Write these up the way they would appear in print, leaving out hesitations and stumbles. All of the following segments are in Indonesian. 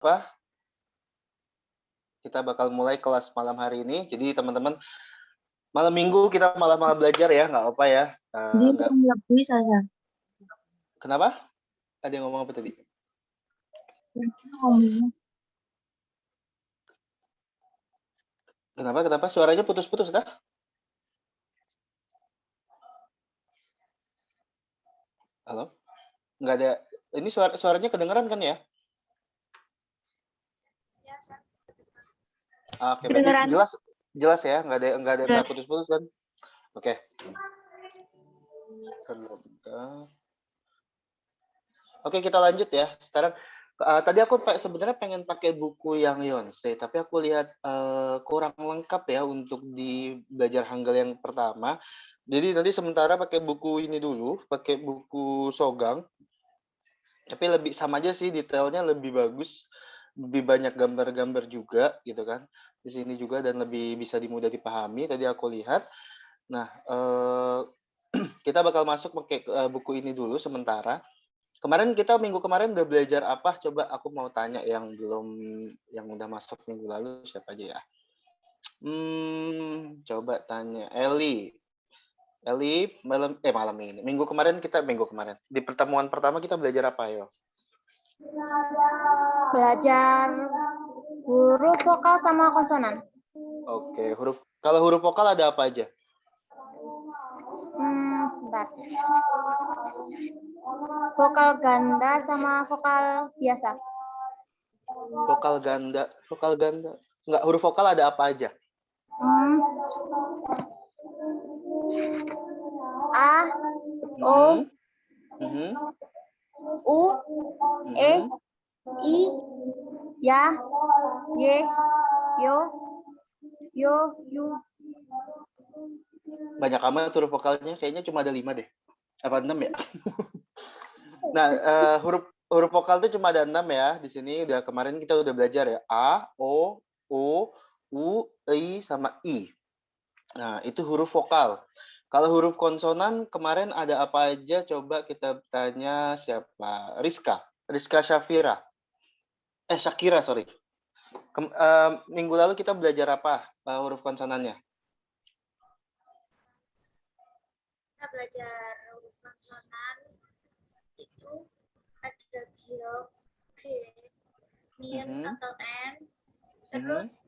lupa, kita bakal mulai kelas malam hari ini. Jadi teman-teman, malam minggu kita malam-malam belajar ya, nggak apa ya. Nggak bisa ya. Kenapa? Ada yang ngomong apa tadi? Kenapa? Suaranya putus-putus dah? Halo? Nggak ada. Ini suaranya kedengeran kan ya? Oke, berarti jelas ya, nggak ada yang putus-putus kan? Oke. Oke, kita lanjut ya. Sekarang tadi aku sebenarnya pengen pakai buku yang Yonsei, tapi aku lihat kurang lengkap ya untuk di belajar Hangul yang pertama. Jadi nanti sementara pakai buku ini dulu, pakai buku Sogang. Tapi lebih sama aja sih, detailnya lebih bagus, lebih banyak gambar-gambar juga gitu kan di sini juga, dan lebih bisa mudah dipahami. Tadi aku lihat. Nah, kita bakal masuk pakai buku ini dulu sementara. Minggu kemarin udah belajar apa? Coba aku mau tanya yang udah masuk minggu lalu siapa aja ya? Coba tanya Eli. Malam ini. Minggu kemarin di pertemuan pertama kita belajar apa ya? Belajar huruf vokal sama konsonan. Oke, kalau huruf vokal ada apa aja? Sebentar. Vokal ganda sama vokal biasa. Vokal ganda. Enggak, huruf vokal ada apa aja? A, O, U, E, I, Ya, Y, Yo, Yu. Banyak amat huruf vokalnya, kayaknya cuma ada 5 deh. Apa 6 ya? Nah, huruf vokal itu cuma ada 6 ya. Di sini kemarin kita udah belajar ya. A, O, U, I, sama I. Nah, itu huruf vokal. Kalau huruf konsonan kemarin ada apa aja? Coba kita tanya siapa? Rizka Syafira. Syakira, sorry. Minggu lalu kita belajar apa huruf konsonannya? Kita belajar huruf konsonan itu ada giok, G, Min atau N, terus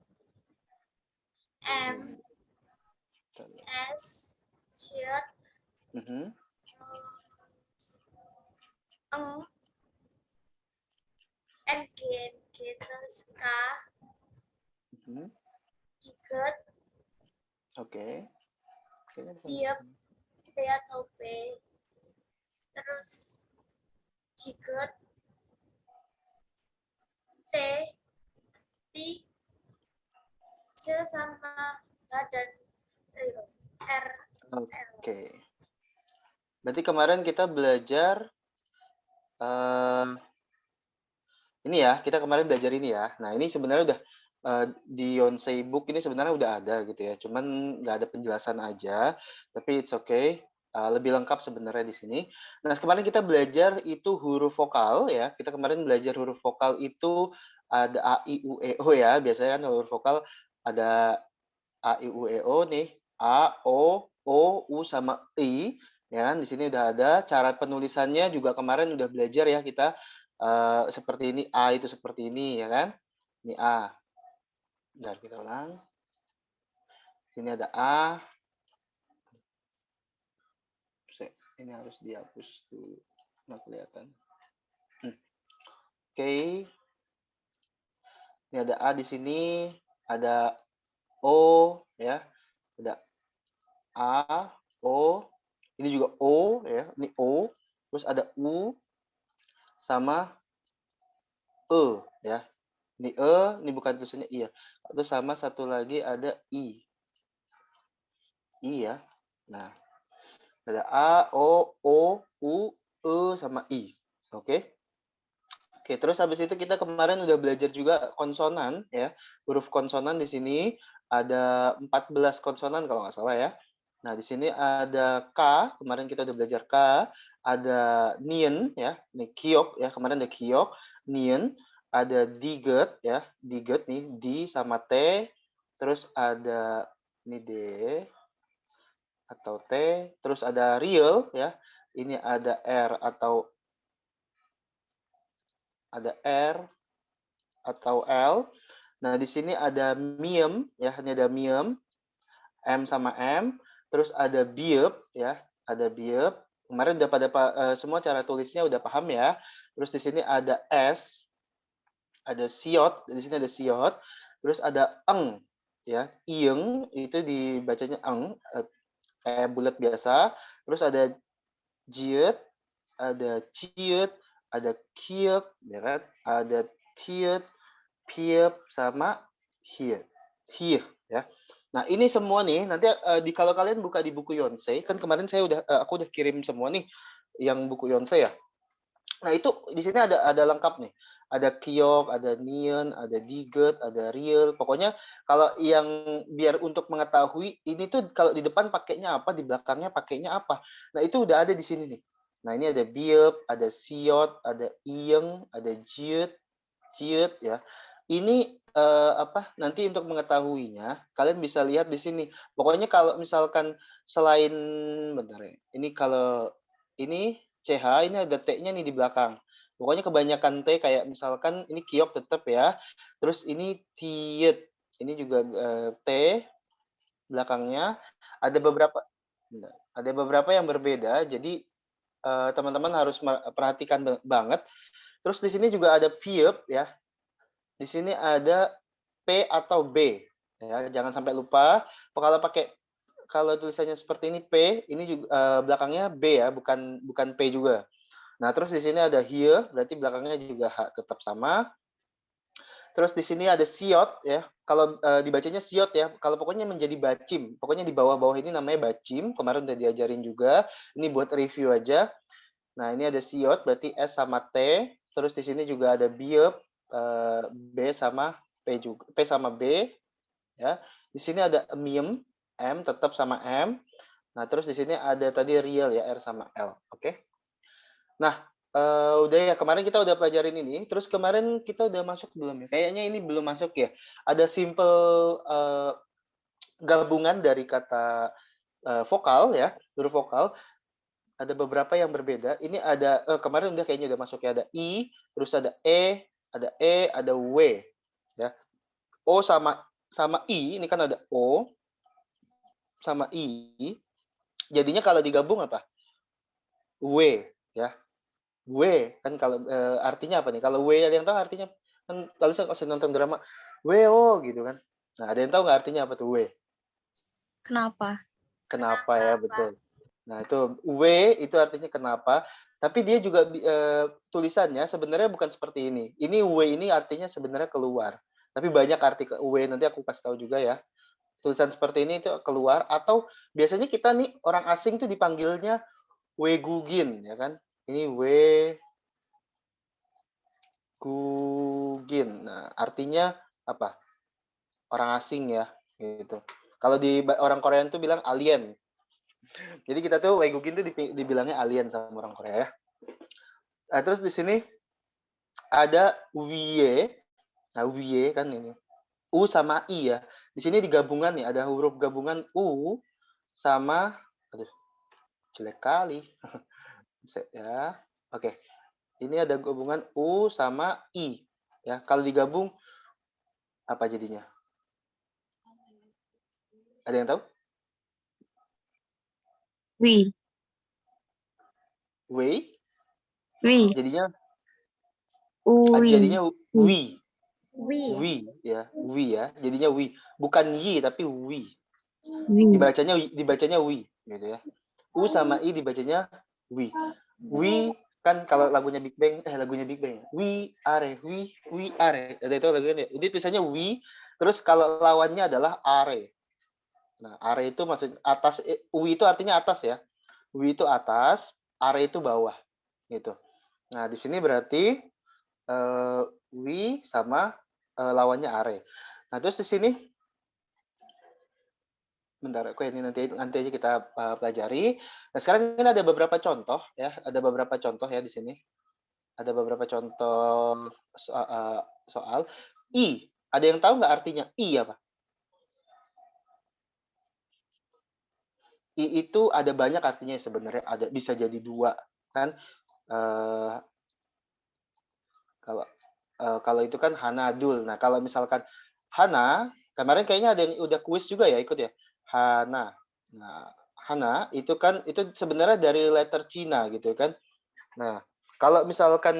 M, S, Syet, N, G, terus K, Jiget, Oke. Tiap, P atau P, terus Jiget, T, P, C sama H dan R. Oke. Berarti kemarin kita belajar ini ya, kita kemarin belajar ini ya. Nah, ini sebenarnya udah di Yonsei Book ini sebenarnya udah ada gitu ya. Cuman nggak ada penjelasan aja, tapi it's okay. Lebih lengkap sebenarnya di sini. Nah, kemarin kita belajar itu huruf vokal ya. Kita kemarin belajar huruf vokal itu ada A, I, U, E, O ya. Biasanya kan huruf vokal ada A, I, U, E, O nih. A, O, U, sama I. Ya kan? Di sini udah ada. Cara penulisannya juga kemarin udah belajar ya kita. Seperti ini, A itu seperti ini ya kan? Ini A. Bentar, kita ulang. Sini ada A. Ini harus dihapus dulu. Nggak kelihatan. Oke. Ini ada A di sini. Ada O ya. Ada A, O. Ini juga O ya. Ini O. Terus ada U sama E ya. Ini E, ini bukan tulisannya I ya. Terus sama satu lagi ada I. I ya. Nah, ada A, O, U, E, sama I. Oke. Oke, terus habis itu kita kemarin udah belajar juga konsonan ya. Huruf konsonan di sini ada 14 konsonan kalau nggak salah ya. Nah, di sini ada K, kemarin kita udah belajar K, ada Nien ya, ini Kiok ya, kemarin ada Kiok, Nien, ada diget ya, diget nih, di sama T, terus ada ini D atau T, terus ada real ya. Ini ada R atau L. Nah, di sini ada miem ya, ini ada miem, M sama M, terus ada biep ya, ada biep. Kemarin udah pada semua cara tulisnya udah paham ya. Terus di sini ada S, ada siot, di sini ada siot, terus ada eng ya, ieng itu dibacanya eng, kayak bulat biasa. Terus ada jiet, ada ciut, ada kiep, ya kan? Ada tiut, piep, sama hier. Hier, ya. Nah, ini semua nih, nanti kalau kalian buka di buku Yonsei, kan kemarin aku udah kirim semua nih, yang buku Yonsei ya. Nah, itu di sini ada lengkap nih. Ada kiok, ada nian, ada diget, ada real. Pokoknya kalau yang biar untuk mengetahui ini tuh kalau di depan pakainya apa, di belakangnya pakainya apa. Nah, itu udah ada di sini nih. Nah, ini ada biep, ada siot, ada ieng, ada jiet, ciut ya. Ini nanti untuk mengetahuinya kalian bisa lihat di sini. Pokoknya kalau misalkan selain bentar ya. Ini kalau ini CH, ini ada T-nya nih di belakang. Pokoknya kebanyakan T kayak misalkan ini kiok tetap ya. Terus ini tiet. Ini juga T belakangnya ada beberapa yang berbeda. Jadi teman-teman harus perhatikan banget. Terus di sini juga ada piep ya. Di sini ada P atau B ya, jangan sampai lupa. Kalau tulisannya seperti ini P, ini juga belakangnya B ya, bukan P juga. Nah, terus di sini ada here, berarti belakangnya juga H tetap sama. Terus di sini ada siot ya. Kalau dibacanya siot ya. Kalau pokoknya menjadi bacim. Pokoknya di bawah-bawah ini namanya bacim. Kemarin udah diajarin juga. Ini buat review aja. Nah, ini ada siot, berarti S sama T. Terus di sini juga ada biep, B sama P juga. P sama B. Ya. Di sini ada miem, M tetap sama M. Nah, terus di sini ada tadi real ya, R sama L. Oke. Nah, udah ya, kemarin kita udah pelajarin ini. Terus kemarin kita udah masuk belum ya? Kayaknya ini belum masuk ya. Ada simple gabungan dari kata vokal ya, huruf vokal. Ada beberapa yang berbeda. Ini ada kemarin udah kayaknya udah masuk ya, ada I, terus ada E, ada W ya. O sama I, ini kan ada O sama I. Jadinya kalau digabung apa? W ya. W kan kalau artinya apa nih? Kalau W ada yang tahu artinya, kan kalau saya nonton drama WO gitu kan. Nah, ada yang tahu nggak artinya apa tuh W? Kenapa? Kenapa ya, betul. Nah, itu W itu artinya kenapa, tapi dia juga tulisannya sebenarnya bukan seperti ini. Ini W ini artinya sebenarnya keluar. Tapi banyak arti W, nanti aku kasih tahu juga ya. Tulisan seperti ini itu keluar, atau biasanya kita nih orang asing tuh dipanggilnya Wegugin ya kan. Ini Wegugin. Nah, artinya apa? Orang asing ya gitu. Kalau di orang Korea itu bilang alien. Jadi kita tuh Wegugin tuh dibilangnya alien sama orang Korea ya. Nah, terus di sini ada Wiye. Nah, Wiye kan ini. U sama I ya. Di sini digabungan nih, ada huruf gabungan U sama, aduh, jelek kali. Ya. Oke. Ini ada gabungan U sama I. Ya, kalau digabung apa jadinya? Ada yang tahu? Wi. Wei. Wi. Jadinya Uwi. jadinya Wi. Wi. Wi ya, Wi ya. Jadinya Wi. Bukan Yi tapi Wi. Wi. Dibacanya Wi gitu ya. U sama I dibacanya Wi. Wi kan kalau lagunya Big Bang, We are, we are. Ada itu lagunya. Ini tulisannya Wi. Terus kalau lawannya adalah are. Nah, are itu maksud atas. Wi itu artinya atas ya. Wi itu atas, are itu bawah gitu. Nah, di sini berarti wi sama lawannya are. Nah, terus di sini bentar, oke, ini nanti aja kita pelajari. Nah, sekarang ini ada beberapa contoh ya, di sini. ada beberapa contoh soal. I, ada yang tahu nggak artinya I apa? I itu ada banyak artinya sebenarnya, ada bisa jadi 2 kan. Kalau itu kan Hanadul. Nah, kalau misalkan Hana, kemarin kayaknya ada yang udah kuis juga ya, ikut ya? Hana. Nah, Hana itu kan itu sebenarnya dari letter Cina gitu kan. Nah, kalau misalkan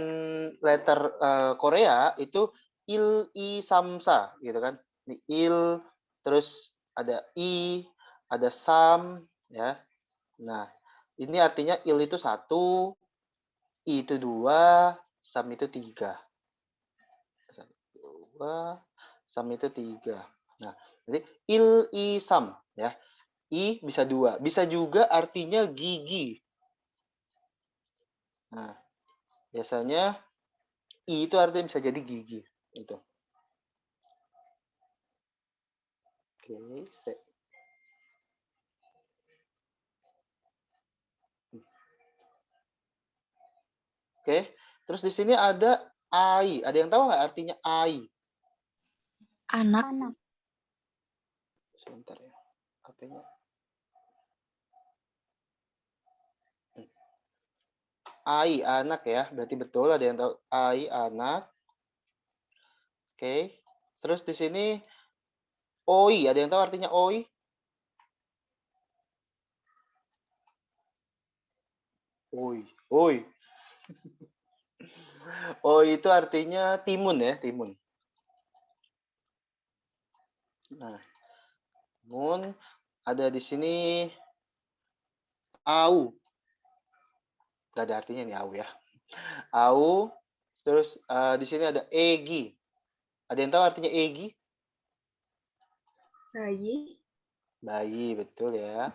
letter Korea itu il i samsa gitu kan. Ini il, terus ada i, ada sam ya. Nah, ini artinya il itu 1, i itu 2, sam itu 3. 2, sam itu 3. Nah, jadi il i sam ya. I bisa 2. Bisa juga artinya gigi. Nah, biasanya I itu artinya bisa jadi gigi. Itu. Oke, Oke, terus di sini ada ai. Ada yang tahu nggak artinya ai? Anak. Sebentar ya. HP-nya. Ai, anak ya. Berarti betul ada yang tahu ai, anak. Oke. Terus di sini oi. Ada yang tahu artinya oi? Oi. Oi. Oi itu artinya timun ya, timun. Nah, timun ada di sini au. Gak ada artinya nih au ya. Au. Terus di sini ada egi. Ada yang tahu artinya egi? Bayi. Bayi, betul ya.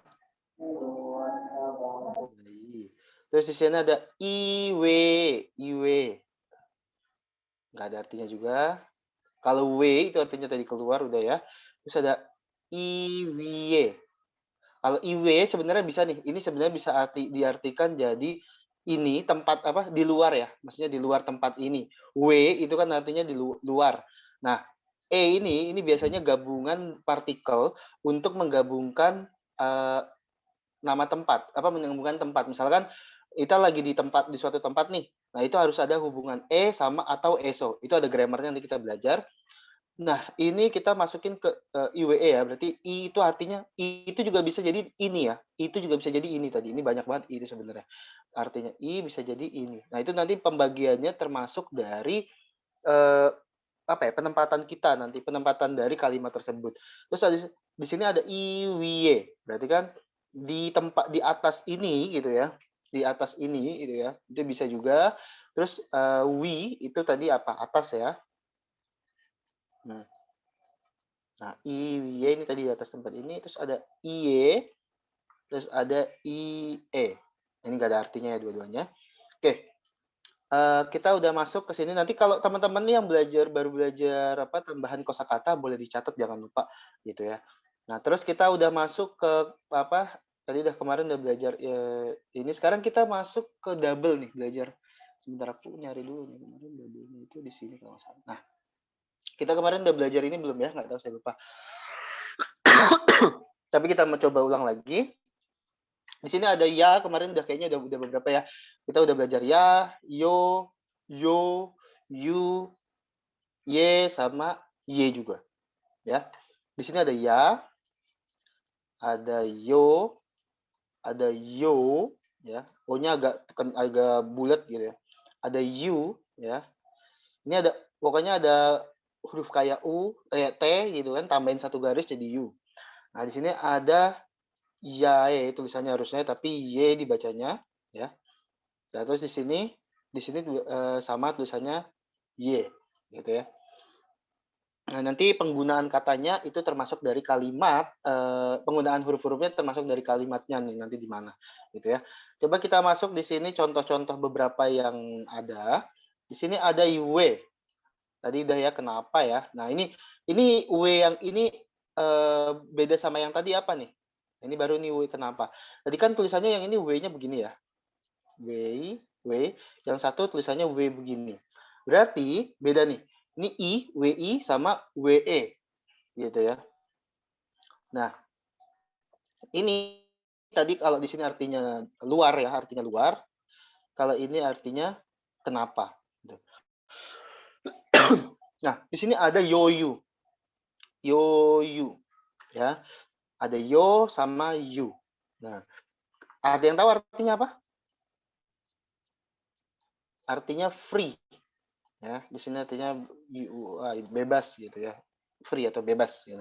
Bayi. Terus di sini ada iwe, iwe. Nggak ada artinya juga. Kalau w itu artinya tadi keluar udah ya. Terus ada iwiye. Kalau iwe sebenarnya bisa nih. Ini sebenarnya bisa diartikan jadi ini tempat apa di luar ya. Maksudnya di luar tempat ini. W itu kan artinya di luar. Nah, ini biasanya gabungan partikel untuk menggabungkan nama tempat, apa menggabungkan tempat. Misalkan kita lagi di suatu tempat nih. Nah, itu harus ada hubungan sama atau eso. Itu ada grammarnya nanti kita belajar. Nah, ini kita masukin ke IWE ya. Berarti I itu artinya I itu juga bisa jadi ini ya. Itu juga bisa jadi ini tadi. Ini banyak banget I itu sebenarnya. Artinya I bisa jadi ini. Nah, itu nanti pembagiannya termasuk dari apa ya? Penempatan kita nanti, penempatan dari kalimat tersebut. Terus di sini ada IWY. Berarti kan di tempat di atas ini gitu ya. Di atas ini gitu ya. Itu bisa juga. Terus wi itu tadi apa? Atas ya. Nah, IY ini tadi di atas tempat ini, terus ada IY, terus ada IE. Ini nggak ada artinya ya dua-duanya. Oke, kita udah masuk ke sini. Nanti kalau teman-teman nih yang baru belajar apa tambahan kosakata boleh dicatat, jangan lupa gitu ya. Nah, terus kita udah masuk ke apa? Tadi kemarin udah belajar ini. Sekarang kita masuk ke double nih belajar. Sebentar aku nyari dulu nih kemarin double-nya itu di sini kalau salah. Nah, kita kemarin udah belajar ini belum ya? Nggak tahu, saya lupa. Tapi kita mau coba ulang lagi. Di sini ada ya, kemarin kayaknya udah beberapa ya. Kita udah belajar ya, yo, yu, ye sama ye juga. Ya. Di sini ada ya, ada yo, ya. O-nya agak bulat gitu ya. Ada yu, ya. Ini ada pokoknya ada huruf kayak u, kayak t gitu kan, tambahin satu garis jadi u. Nah, di sini ada yae tulisannya harusnya, tapi y dibacanya ya. Nah, terus di sini sama tulisannya y gitu ya. Nah, nanti penggunaan katanya itu termasuk dari kalimat, penggunaan huruf-hurufnya termasuk dari kalimatnya nih nanti di mana gitu ya. Coba kita masuk di sini contoh-contoh beberapa yang ada. Di sini ada w. Tadi udah ya, kenapa ya? Nah, ini w yang ini beda sama yang tadi apa nih? Ini baru nih w kenapa? Tadi kan tulisannya yang ini w-nya begini ya. W, W. Yang satu tulisannya W begini. Berarti beda nih. Ini I, WI sama WE. Gitu ya. Nah, ini tadi kalau di sini artinya luar ya, artinya luar. Kalau ini artinya kenapa. Nah, di sini ada yoyu. Yoyu. Ya. Ada yo sama you. Nah, ada yang tahu artinya apa? Artinya free. Ya, di sini artinya bebas gitu ya. Free atau bebas gitu.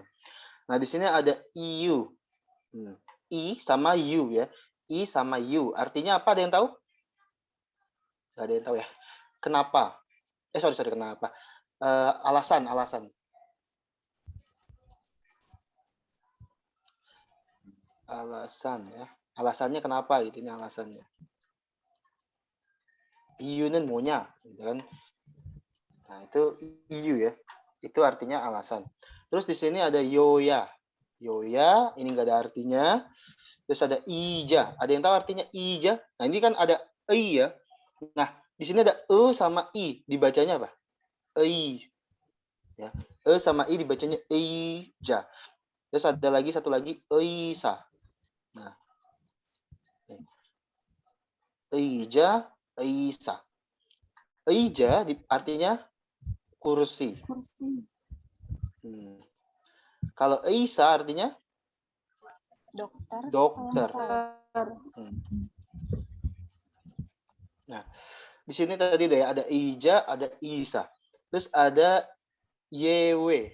Nah, di sini ada EU. I sama you ya. I sama you. Artinya apa? Ada yang tahu? Gak ada yang tahu ya. Kenapa? Sorry, kenapa? Alasan. Alasan ya. Alasannya kenapa gitu, ini alasannya. Iu는 뭐냐, gitu kan. Nah, itu iu ya. Itu artinya alasan. Terus di sini ada yoya. Yoya, ini enggak ada artinya. Terus ada ija. Ada yang tahu artinya ija? Nah, ini kan ada i ya. Nah, di sini ada e sama i. Dibacanya apa? I. Ya. E sama i dibacanya ija. Terus ada lagi satu lagi isa. Nah. Ija, isa. Ija artinya kursi. Kalau isa artinya dokter. Nah, di sini tadi ada ija, ada isa. Terus ada YW.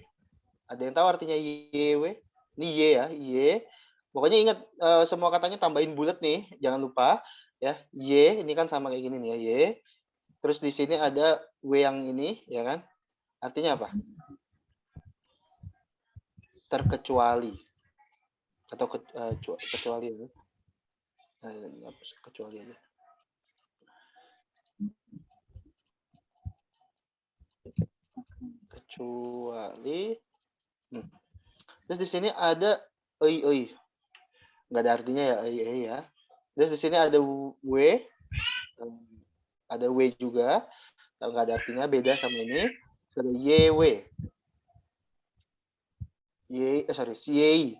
Ada yang tahu artinya YW? Ini Y ya, Y. Pokoknya ingat semua katanya tambahin bulat nih, jangan lupa ya. Y ini kan sama kayak gini nih ya, Y. Terus di sini ada W yang ini, ya kan? Artinya apa? Terkecuali. Atau kecuali ya. Kecuali aja. Kecuali. Terus di sini ada ei. Nggak ada artinya ya, ei ya. Terus di sini ada W. Ada W juga. Nggak ada artinya, beda sama ini. Terus ada YW.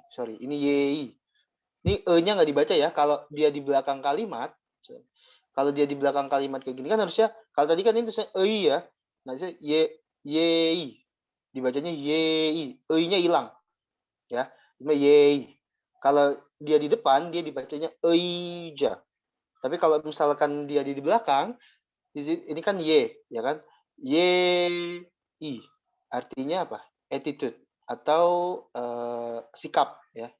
Sorry. Ini YI. Ini E-nya nggak dibaca ya. Kalau dia di belakang kalimat, kayak gini kan harusnya, kalau tadi kan ini tulisannya E ya. Nah, YI. Dibacanya YI. E-nya hilang. Ya. Cuma YI. Kalau dia di depan, dia dibacanya EIJA. Tapi kalau misalkan dia di belakang, ini kan Y, ya kan? YI. Artinya apa? Attitude atau sikap ya.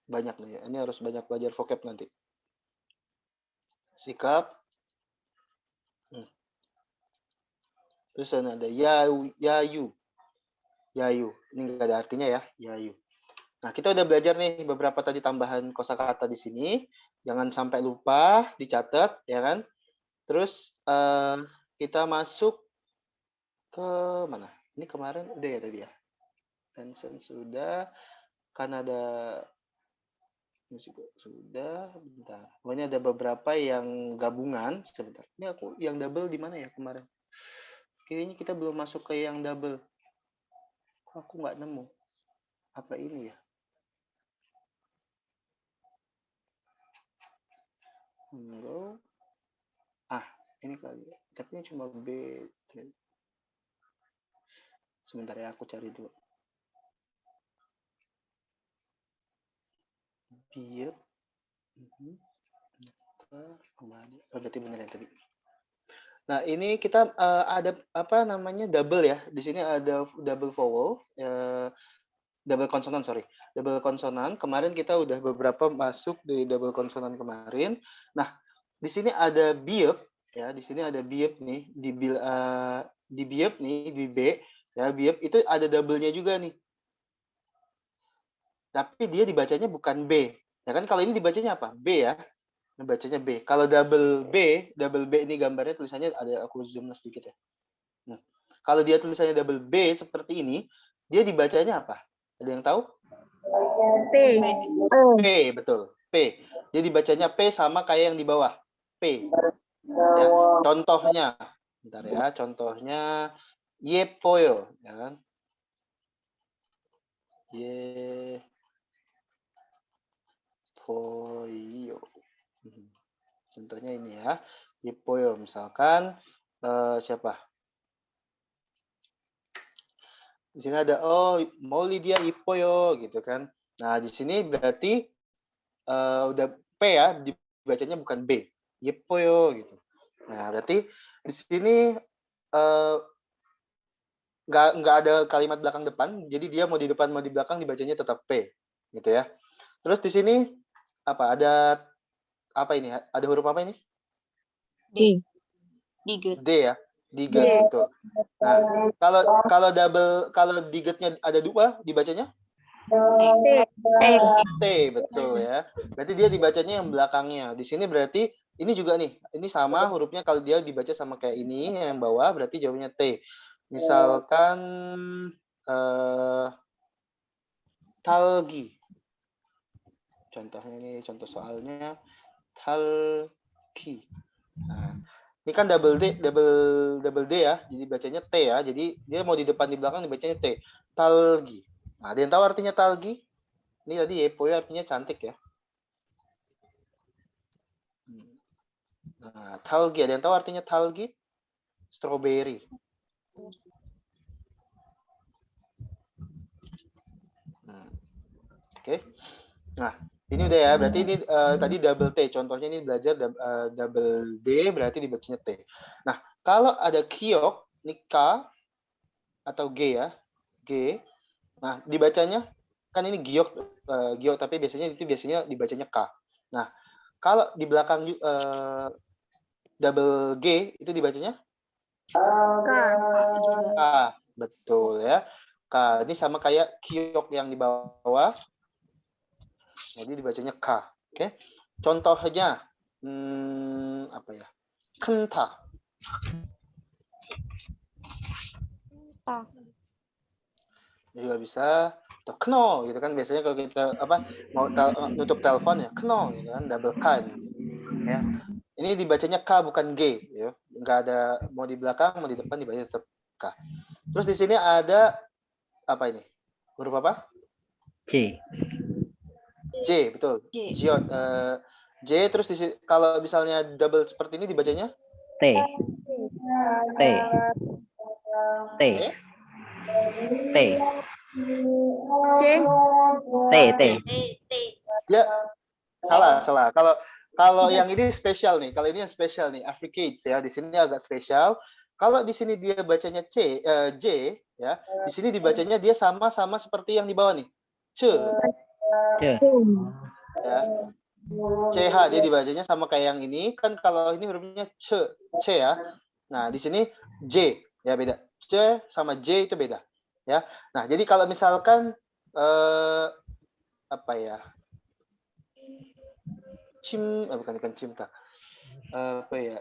Banyak nih ya. Ini harus banyak belajar vocab nanti. Sikap. Terus ada yayu. Yayu. Ini enggak ada artinya ya, yayu. Nah, kita udah belajar nih beberapa tadi tambahan kosakata di sini. Jangan sampai lupa, dicatat ya kan. Terus kita masuk ke mana? Ini kemarin udah ya tadi ya. Tencent sudah, Kanada sudah, bentar. Pokoknya ada beberapa yang gabungan. Sebentar. Ini aku yang double di mana ya kemarin? Kayaknya kita belum masuk ke yang double. Kok aku nggak nemu? Apa ini ya? Enggak. Ini kali. Tapi ini cuma B. Sebentar ya, aku cari dulu. Biar. Berarti benar ya tadi. Nah, ini kita ada apa namanya double ya. Di sini ada double vowel, double konsonan, sorry. Double konsonan. Kemarin kita udah beberapa masuk di double konsonan kemarin. Nah, di sini ada biep ya. Di sini ada biep nih. Di biep nih, di B ya, biep itu ada double-nya juga nih. Tapi dia dibacanya bukan B. Ya kan, kalau ini dibacanya apa? B ya. Bacanya B. Kalau double B ini gambarnya tulisannya ada, aku zoom sedikit ya. Nah, kalau dia tulisannya double B seperti ini, dia dibacanya apa? Ada yang tahu? P. P, betul. P P. Jadi dibacanya P sama kayak yang di bawah. P. Ya, contohnya. Bentar ya, contohnya yepoyo, ya kan? Yepoyo. Contohnya ini ya. Yepoyo misalkan siapa? Di sini ada mau Lydia Ipoyo gitu kan. Nah, di sini berarti udah P ya, dibacanya bukan B. Ipoyo gitu. Nah, berarti di sini nggak ada kalimat belakang depan, jadi dia mau di depan mau di belakang dibacanya tetap P gitu ya. Terus di sini apa? Ada apa ini? Ada huruf apa ini? D. Diget. D ya. Diget, betul. Nah, kalau digetnya ada dua, dibacanya T, betul ya. Berarti dia dibacanya yang belakangnya. Di sini berarti ini juga nih, ini sama hurufnya kalau dia dibaca sama kayak ini yang bawah berarti jawabnya T. Misalkan talgi. Contohnya ini contoh soalnya talgi. Nah, ini kan double D ya, jadi bacanya T ya. Jadi dia mau di depan di belakang dibacanya T. Talgi. Nah, ada yang tahu artinya talgi? Ini tadi yepoyo artinya cantik ya. Nah, talgi, ada yang tahu artinya talgi? Strawberry. Oke. Nah, ini udah ya. Berarti ini tadi double T. Contohnya ini belajar double D berarti dibacanya T. Nah, kalau ada kiok, ini K atau G ya. G. Nah, dibacanya kan ini giok tapi biasanya dibacanya K. Nah, kalau di belakang double G itu dibacanya K, betul ya. K ini sama kayak kiok yang di bawah. Jadi dibacanya K. Oke. Contohnya apa ya? Kenta. Juga bisa kno gitu kan, biasanya kalau kita mau nutup telepon ya kno gitu kan, double K ya. Ini dibacanya K bukan G ya. Enggak ada mau di belakang mau di depan dibaca tetap K. Terus di sini ada apa ini? Huruf apa? C. J, betul. J terus kalau misalnya double seperti ini dibacanya T. T. T. T. T. Ya, salah. Kalau yang ini spesial nih. Kalau ini yang spesial nih, Afrikaans ya. Di sini agak spesial. Kalau di sini dia bacanya J ya. Di sini dibacanya dia sama-sama seperti yang di bawah nih. C. Ya. CH dia dibacanya sama kayak yang ini. Kan kalau ini hurufnya C ya. Nah, di sini J ya beda. C sama J itu beda. Ya. Nah, jadi kalau misalkan apa ya? Bukan cinta. Apa ya?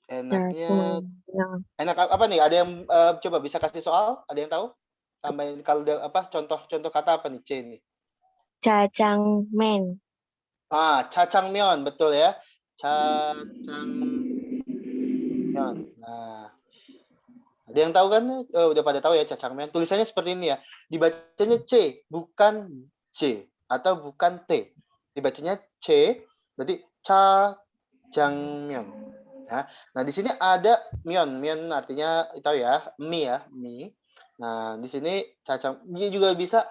Enaknya enak apa nih? Ada yang coba bisa kasih soal? Ada yang tahu? Tambahin kalau contoh kata apa nih C ini? Jajangmyeon. Jajangmyeon, betul ya. Jajangmyeon. Nah, ada yang tahu kan? Udah pada tahu ya jajangmyeon. Tulisannya seperti ini ya. Dibacanya C, bukan J atau bukan T. Dibacanya C, berarti jajangmyeon. Nah, di sini ada myeon. Myeon artinya tahu ya, mie ya, mie. Nah, di sini dia juga bisa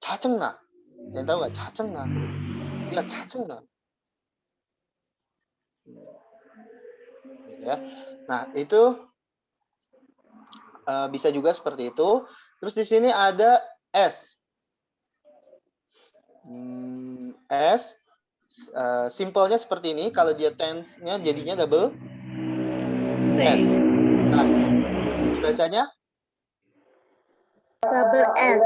cacengna. Yang tahu nggak cacengna? Ya, cacengna. Ya. Nah, itu bisa juga seperti itu. Terus di sini ada S. S. Simpelnya seperti ini. Kalau dia tense-nya jadinya double S. Nah, dibacanya? Double S.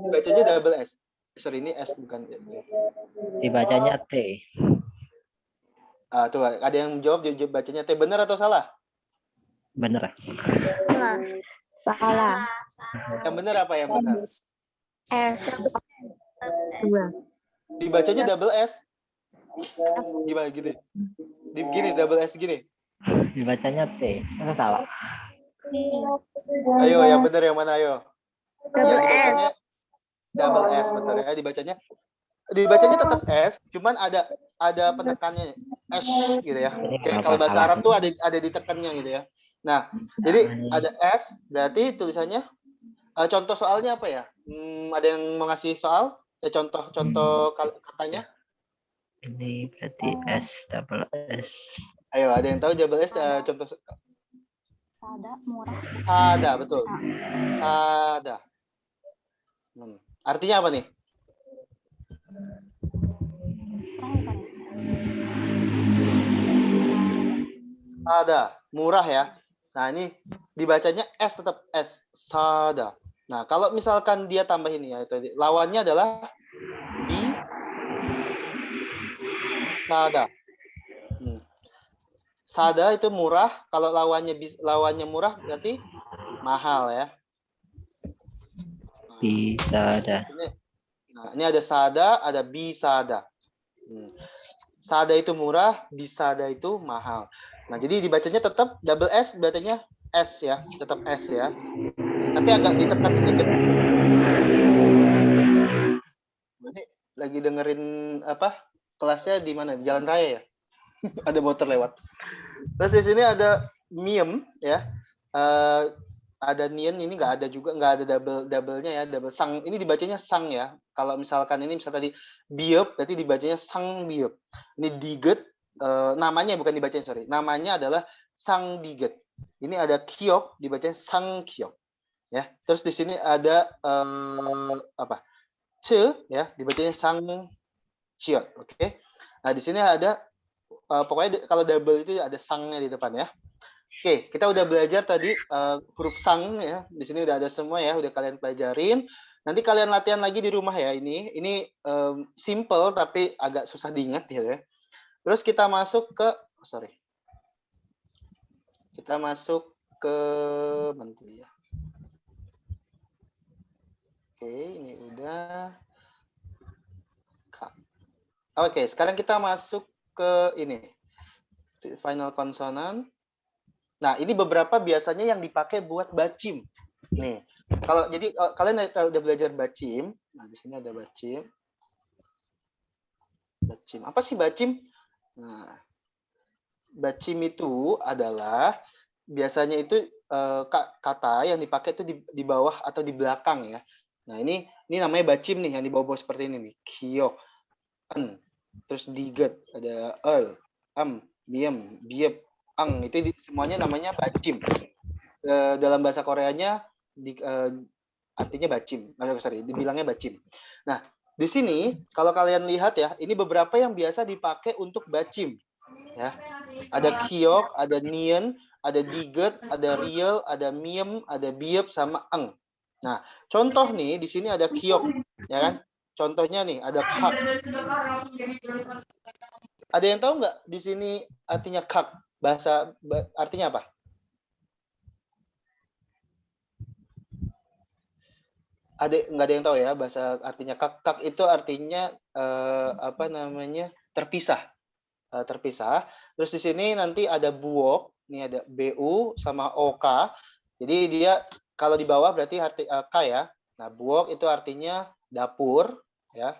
Dibacanya double S. Sorry, ini S bukan. Dibacanya T. Tuh, ada yang jawab bacanya T. Benar atau salah? Bener. Salah. Yang benar apa yang benar? S. 2. Dibacanya double S. Gimana gini? Gini double S gini. Dibacanya T. Masa salah? Ayo yang benar yang mana ayo? Double Dibacanya double S benar ya. Dibacanya tetap S, cuman ada penekannya S gitu ya. Ini Kayak kenapa kalau bahasa salah? Arab tuh ada ditekannya gitu ya. Nah, jadi ada S berarti tulisannya contoh soalnya apa ya? Ada yang mau ngasih soal? Contoh katanya? Ini berarti S double S. Ayo, ada yang tahu double S contoh Sada, murah. ada betul. Ada. Artinya apa nih? Sada, murah ya. Nah, ini dibacanya S tetap S, sada. Nah, kalau misalkan dia tambah ini ya tadi, lawannya adalah bi sada. Sada itu murah, kalau lawannya murah berarti mahal ya. Bisa ada. Nah, ini ada sada, ada bisada. Sada itu murah, bisada itu mahal. Nah, jadi dibacanya tetap double S, bacanya S ya, tetap S ya. Tapi agak ditekan sedikit. Ini lagi dengerin apa? Kelasnya di mana? Di Jalan Raya ya? Ada motor lewat. Terus di sini ada miem ya. Ada nien, ini nggak ada juga, nggak ada double-nya ya, double sang. Ini dibacanya sang ya. Kalau misalkan ini misal tadi biop, berarti dibacanya sang biop. Ini diget, namanya bukan dibacanya, sorry. Namanya adalah sang diget. Ini ada kiok, dibacanya sang kiok. Ya. Terus di sini ada apa? Ce ya, dibacanya sang ciot. Oke. Nah, di sini ada pokoknya kalau double itu ada sangnya di depan ya. Oke, kita udah belajar tadi huruf sang ya. Di sini udah ada semua ya, udah kalian pelajarin. Nanti kalian latihan lagi di rumah ya ini. Ini simple tapi agak susah diingat ya. Terus kita masuk ke Kita masuk ke mana ya? Oke, ini udah. Oke, sekarang kita masuk ke ini. Final consonant. Nah, ini beberapa biasanya yang dipakai buat bacim. Nih, jadi kalian udah belajar bacim. Nah, di sini ada bacim. Bacim. Apa sih bacim? Nah, bacim itu adalah biasanya itu kata yang dipakai itu di bawah atau di belakang ya. Nah, ini namanya bacim nih yang di bawah seperti ini nih. Kiok, en, terus diget, ada miem, biep, ang, itu semuanya namanya bacim. Dalam bahasa Koreanya artinya bacim. Sorry, dibilangnya bacim. Nah, di sini kalau kalian lihat ya, ini beberapa yang biasa dipakai untuk bacim. Ya. Ada kiok, ada nien, ada diget, ada real, ada miem, ada biep sama ang. Nah, contoh nih di sini ada kiok, ya kan? Contohnya nih ada kak. Ada yang tahu nggak di sini artinya kak? Artinya apa? Nggak ada yang tahu ya bahasa artinya kak. Kak itu artinya apa namanya? Terpisah. Terpisah. Terus di sini nanti ada buok, ini ada bu sama ok. Jadi dia kalau di bawah berarti arti k ya. Nah, buok itu artinya dapur ya.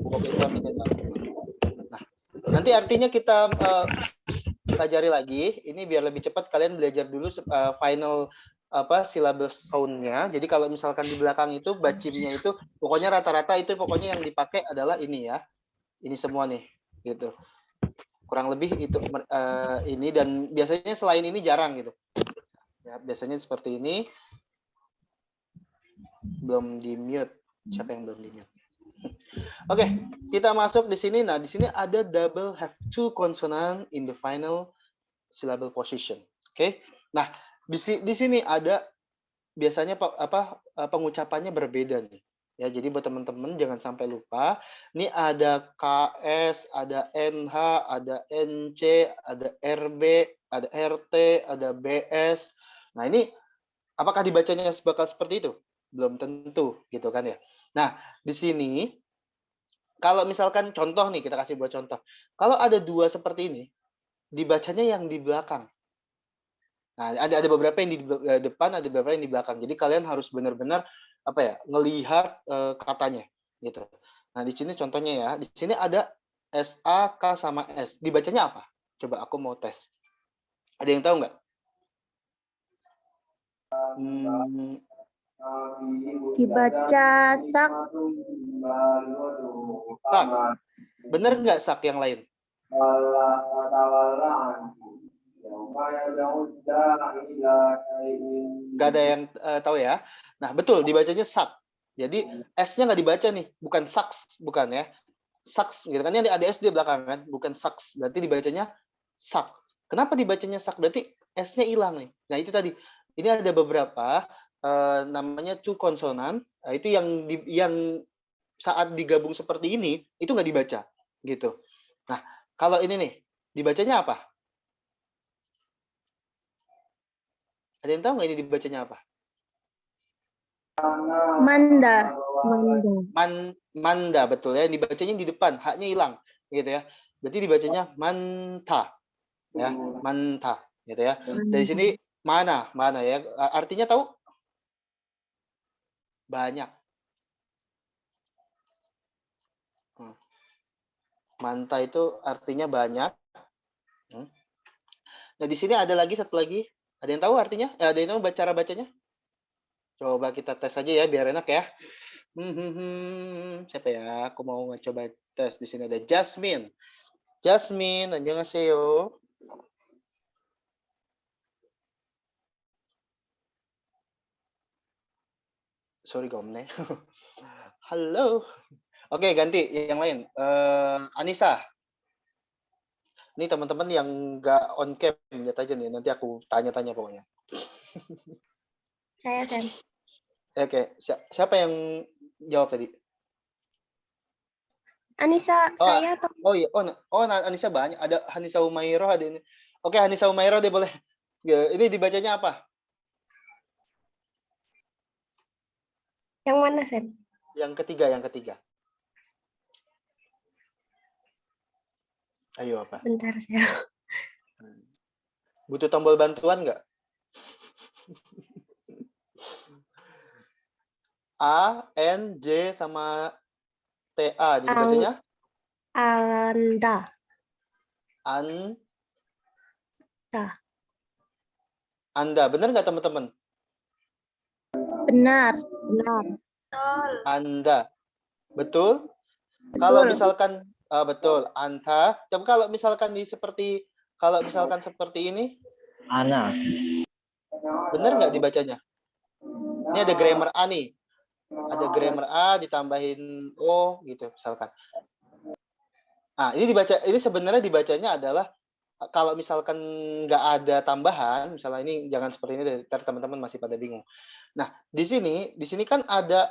Buok itu artinya dapur. Nah, nanti artinya kita pelajari lagi. Ini biar lebih cepat kalian belajar dulu final syllabus sound-nya. Jadi kalau misalkan di belakang itu bacimnya itu pokoknya rata-rata itu pokoknya yang dipakai adalah ini ya. Ini semua nih gitu, kurang lebih itu ini, dan biasanya selain ini jarang gitu ya, biasanya seperti ini. Belum di mute, siapa yang belum di mute? Oke, kita masuk di sini. Nah, di sini ada double have two consonant in the final syllable position. Oke. Nah, di sini ada biasanya pengucapannya berbeda nih. Ya, jadi buat teman-teman jangan sampai lupa. Ini ada KS, ada NH, ada NC, ada RB, ada RT, ada BS. Nah, ini apakah dibacanya bakal seperti itu? Belum tentu, gitu kan ya. Nah, di sini Kalau misalkan contoh nih, kita kasih buat contoh. Kalau ada dua seperti ini, dibacanya yang di belakang. Nah, ada beberapa yang di depan, ada beberapa yang di belakang. Jadi kalian harus benar-benar apa ya, ngelihat katanya gitu. Nah, di sini contohnya ya. Di sini ada SA, K sama S. Dibacanya apa? Coba aku mau tes. Ada yang tahu nggak? Dibaca sak. Sak. Bener nggak sak yang lain? Nggak ada yang tahu ya. Nah, betul, dibacanya sak. Jadi S-nya nggak dibaca nih, bukan saks, bukan ya. Saks, gitu kan. Ini ada S di belakang kan, bukan saks. Berarti dibacanya sak. Kenapa dibacanya sak? Berarti S-nya hilang nih. Nah, itu tadi. Ini ada beberapa namanya two konsonan. Nah, itu yang saat digabung seperti ini, itu nggak dibaca. Gitu. Nah, kalau ini nih, dibacanya apa? Ada yang tahu nggak ini dibacanya apa? Manda. Manda, betul ya. Dibacanya di depan, haknya hilang, gitu ya. Berarti dibacanya manta, ya, manta, gitu ya. Dari sini mana ya. Artinya tahu? Banyak. Manta itu artinya banyak. Nah, di sini ada lagi satu lagi. Ada yang tahu artinya? Ada yang tahu cara bacanya? Coba kita tes aja ya, biar enak ya. Siapa ya? Aku mau coba tes. Di sini ada Jasmine. Jasmine, annyeonghaseyo. Sorry, Gomne. Halo. Oke, ganti yang lain. Anissa. Ini teman-teman yang nggak on cam, lihat aja nih. Nanti aku tanya-tanya pokoknya. Saya, Sen. Oke, siapa yang jawab tadi? Anissa, saya atau Oh iya, Anissa banyak. Ada Hanisa Umairah, ada ini. Oke, Hanisa Umairah deh boleh. Ya, ini dibacanya apa? yang mana, Sen? Yang ketiga. Ayo apa? Bentar, saya. Butuh tombol bantuan nggak? A, N, J, sama T, A. Dibacanya? Anda. Anda. Benar nggak teman-teman? Benar. Betul. Anda. Betul? Kalau misalkan betul, Anta. Coba kalau misalkan seperti ini, Ana. benar nggak dibacanya? Ini ada grammar A nih. Ada grammar A ditambahin O gitu misalkan. Nah, ini sebenarnya dibacanya adalah kalau misalkan nggak ada tambahan, misalnya ini jangan seperti ini, ntar teman-teman masih pada bingung. Nah, di sini kan ada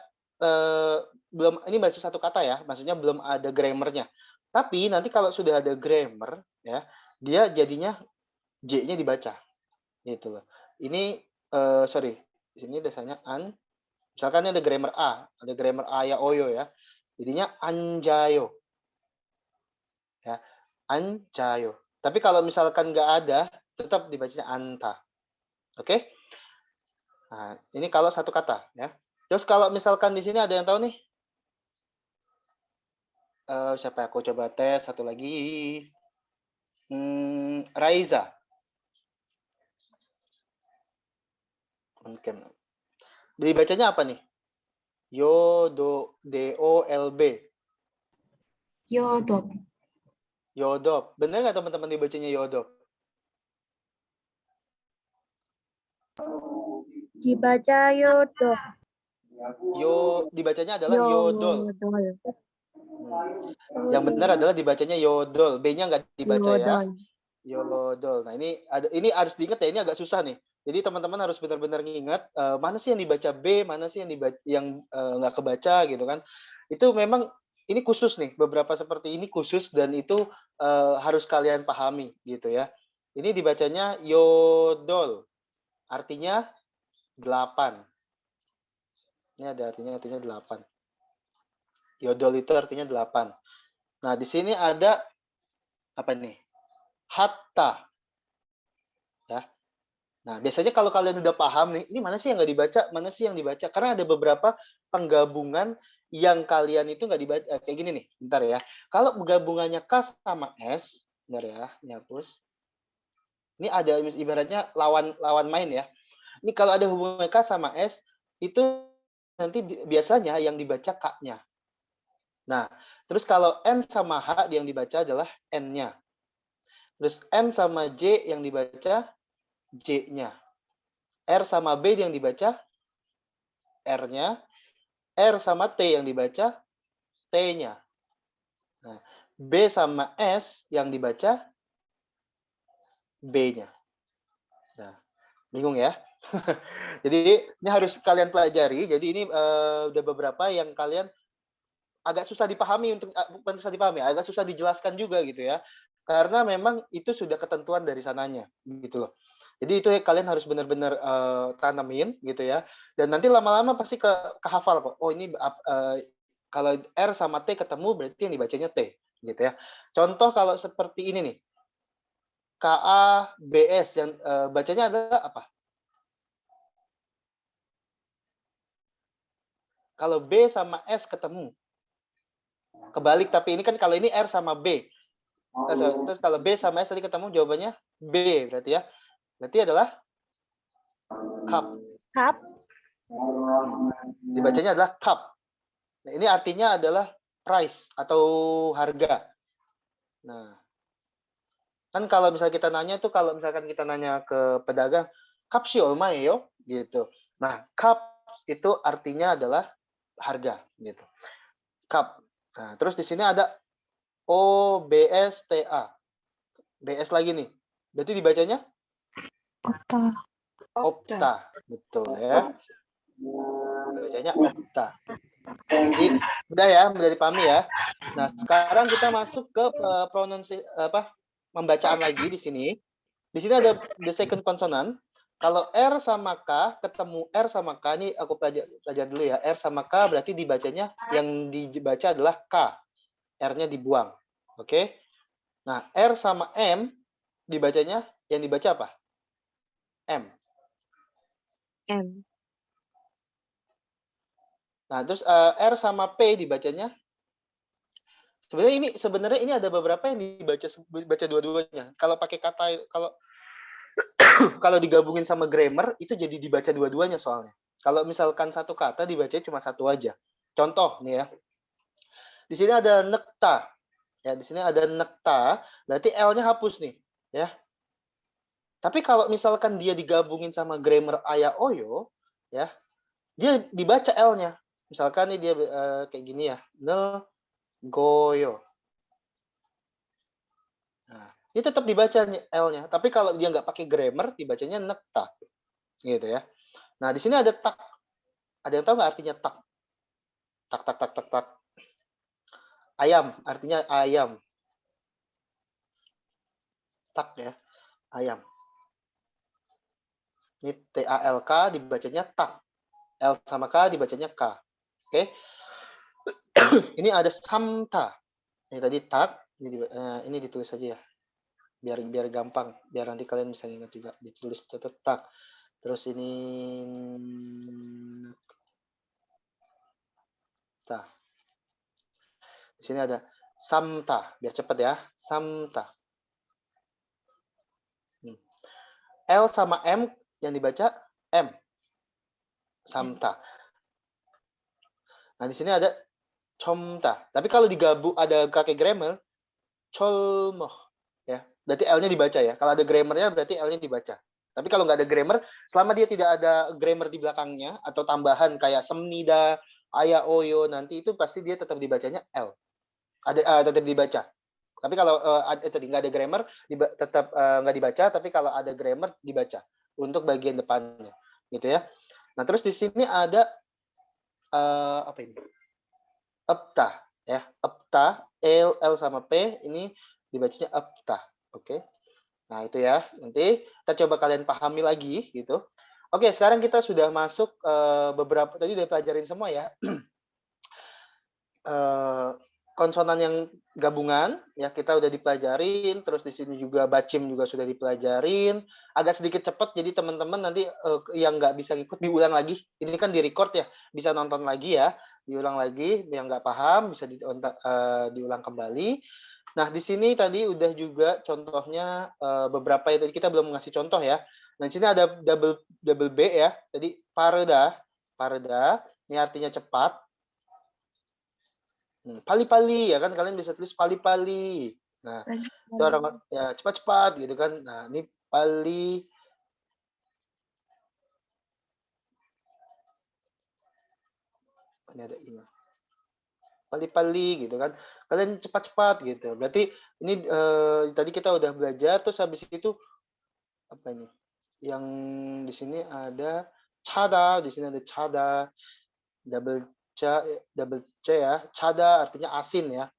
belum, ini baru satu kata ya, maksudnya belum ada grammarnya. Tapi nanti kalau sudah ada grammar ya, dia jadinya J-nya dibaca. Gitu loh. Ini sorry, di sini biasanya misalkan ini ada grammar A ya oyo ya. Jadinya anjayo. Ya, anjayo. Tapi kalau misalkan nggak ada, tetap dibacanya anta. Oke? Nah, ini kalau satu kata ya. Terus kalau misalkan di sini ada yang tahu nih? Siapa aku coba tes satu lagi. Raiza. Mungkin. Dibacanya apa nih? D-O-L-B. Yodop. Yodop. Bener nggak teman-teman dibacanya yodop? Dibaca yodop. Dibacanya adalah yodol. Yang benar adalah dibacanya yodol. B-nya nggak dibaca ya. Yodol. Nah, ini harus diingat ya, ini agak susah nih. Jadi teman-teman harus benar-benar ngingat mana sih yang dibaca B, mana sih yang nggak kebaca gitu kan. Itu memang ini khusus nih, beberapa seperti ini khusus dan itu harus kalian pahami gitu ya. Ini dibacanya yodol. Artinya 8. Ini ada artinya 8. Yodol itu artinya 8. Nah, di sini ada apa nih? Hatta. Ya. Nah, biasanya kalau kalian udah paham nih, ini mana sih yang nggak dibaca, mana sih yang dibaca? Karena ada beberapa penggabungan yang kalian itu nggak dibaca. Kayak gini nih, bentar ya. Kalau gabungannya K sama S, bentar ya, ini hapus. Ini ada ibaratnya lawan main ya. Ini kalau ada hubungan K sama S, itu nanti biasanya yang dibaca K-nya. Nah, terus kalau N sama H yang dibaca adalah N-nya. Terus N sama J yang dibaca J-nya. R sama B yang dibaca R-nya. R sama T yang dibaca T-nya. Nah, B sama S yang dibaca B-nya. Nah, bingung ya? Jadi ini harus kalian pelajari. Jadi ini udah beberapa yang kalian agak susah dipahami bukan susah dipahami, agak susah dijelaskan juga gitu ya. Karena memang itu sudah ketentuan dari sananya gitu loh. Jadi itu kalian harus benar-benar tanamin gitu ya. Dan nanti lama-lama pasti kehafal kok. Oh ini kalau R sama T ketemu berarti yang dibacanya T gitu ya. Contoh kalau seperti ini nih. KABS yang bacanya adalah apa? Kalau B sama S ketemu. Kebalik, tapi ini kan kalau ini R sama B. Terus kalau B sama S tadi ketemu jawabannya B berarti ya. Berarti adalah cup. Cup. Dibacanya adalah cup. Nah, ini artinya adalah price atau harga. Nah, kan kalau misalnya kita nanya tuh kalau misalkan kita nanya ke pedagang, cup sih omae yo gitu. Nah, cup itu artinya adalah harga gitu. Cup. Nah, terus di sini ada OBSTA. BS lagi nih. Berarti dibacanya Opta. Betul ya. Bacanya Opta. Jadi udah ya, udah dipahami ya. Nah, sekarang kita masuk ke pembacaan lagi di sini. Di sini ada the second consonant. Kalau R sama K ketemu R sama K, ini aku pelajar dulu ya. R sama K berarti dibacanya yang dibaca adalah K. R-nya dibuang. Oke. Nah, R sama M dibacanya yang dibaca apa? M. M. Nah, terus R sama P dibacanya sebenarnya ini ada beberapa yang dibaca dua-duanya. Kalau pakai kata kalau digabungin sama grammar itu jadi dibaca dua-duanya soalnya. Kalau misalkan satu kata dibaca cuma satu aja. Contoh nih ya. Di sini ada nekta. Ya, di sini ada nekta, berarti L-nya hapus nih, ya. Tapi kalau misalkan dia digabungin sama grammar aya oyo, ya. Dia dibaca L-nya. Misalkan nih dia kayak gini ya. Ne goyo. Nah, ini tetap dibaca L-nya, tapi kalau dia nggak pakai grammar dibacanya nekta. Gitu ya. Nah, di sini ada tak. Ada yang tahu nggak artinya tak? Tak tak tak tak tak. Ayam, artinya ayam. Tak ya, ayam. Ini TALK dibacanya tak. L sama K dibacanya K. Oke. Ini ada samta. Ini tadi tak, ini ditulis saja ya. Biar gampang, biar nanti kalian bisa ingat juga. Ditulis tetap tak. Terus ini tak. Di sini ada samta, biar cepat ya. Samta. L sama M yang dibaca M. Samta. Nah, di sini ada comta. Tapi kalau digabung ada kakek grammar, colmoh. Ya, berarti L-nya dibaca ya. Kalau ada grammarnya berarti L-nya dibaca. Tapi kalau nggak ada grammar, selama dia tidak ada grammar di belakangnya atau tambahan kayak semnida, aya oyo, nanti itu pasti dia tetap dibacanya L. Tetap dibaca. Tapi kalau tadi nggak ada grammar, tetap nggak dibaca. Tapi kalau ada grammar dibaca untuk bagian depannya, gitu ya. Nah terus di sini ada apa ini? Epta, ya. Epta, L sama P ini dibacanya Epta, oke? Nah itu ya. Nanti kita coba kalian pahami lagi, gitu. Oke, sekarang kita sudah masuk beberapa tadi udah pelajarin semua ya. konsonan yang gabungan ya kita udah dipelajarin, terus di sini juga bacim juga sudah dipelajarin. Agak sedikit cepat jadi teman-teman nanti yang nggak bisa ikut diulang lagi. Ini kan di-record ya, bisa nonton lagi ya, diulang lagi yang nggak paham bisa diulang kembali. Nah, di sini tadi udah juga contohnya beberapa ya tadi kita belum ngasih contoh ya. Nah, di sini ada double B ya. Tadi pareda, ini artinya cepat. Pali-pali ya kan kalian bisa tulis pali-pali. Nah, itu orang ya cepat-cepat gitu kan. Nah, ini pali. Ini ada ini. Pali-pali gitu kan. Kalian cepat-cepat gitu. Berarti ini tadi kita udah belajar terus habis itu apa ini? Yang di sini ada cada, di sini ada cada. Double C ya, cada artinya asin ya,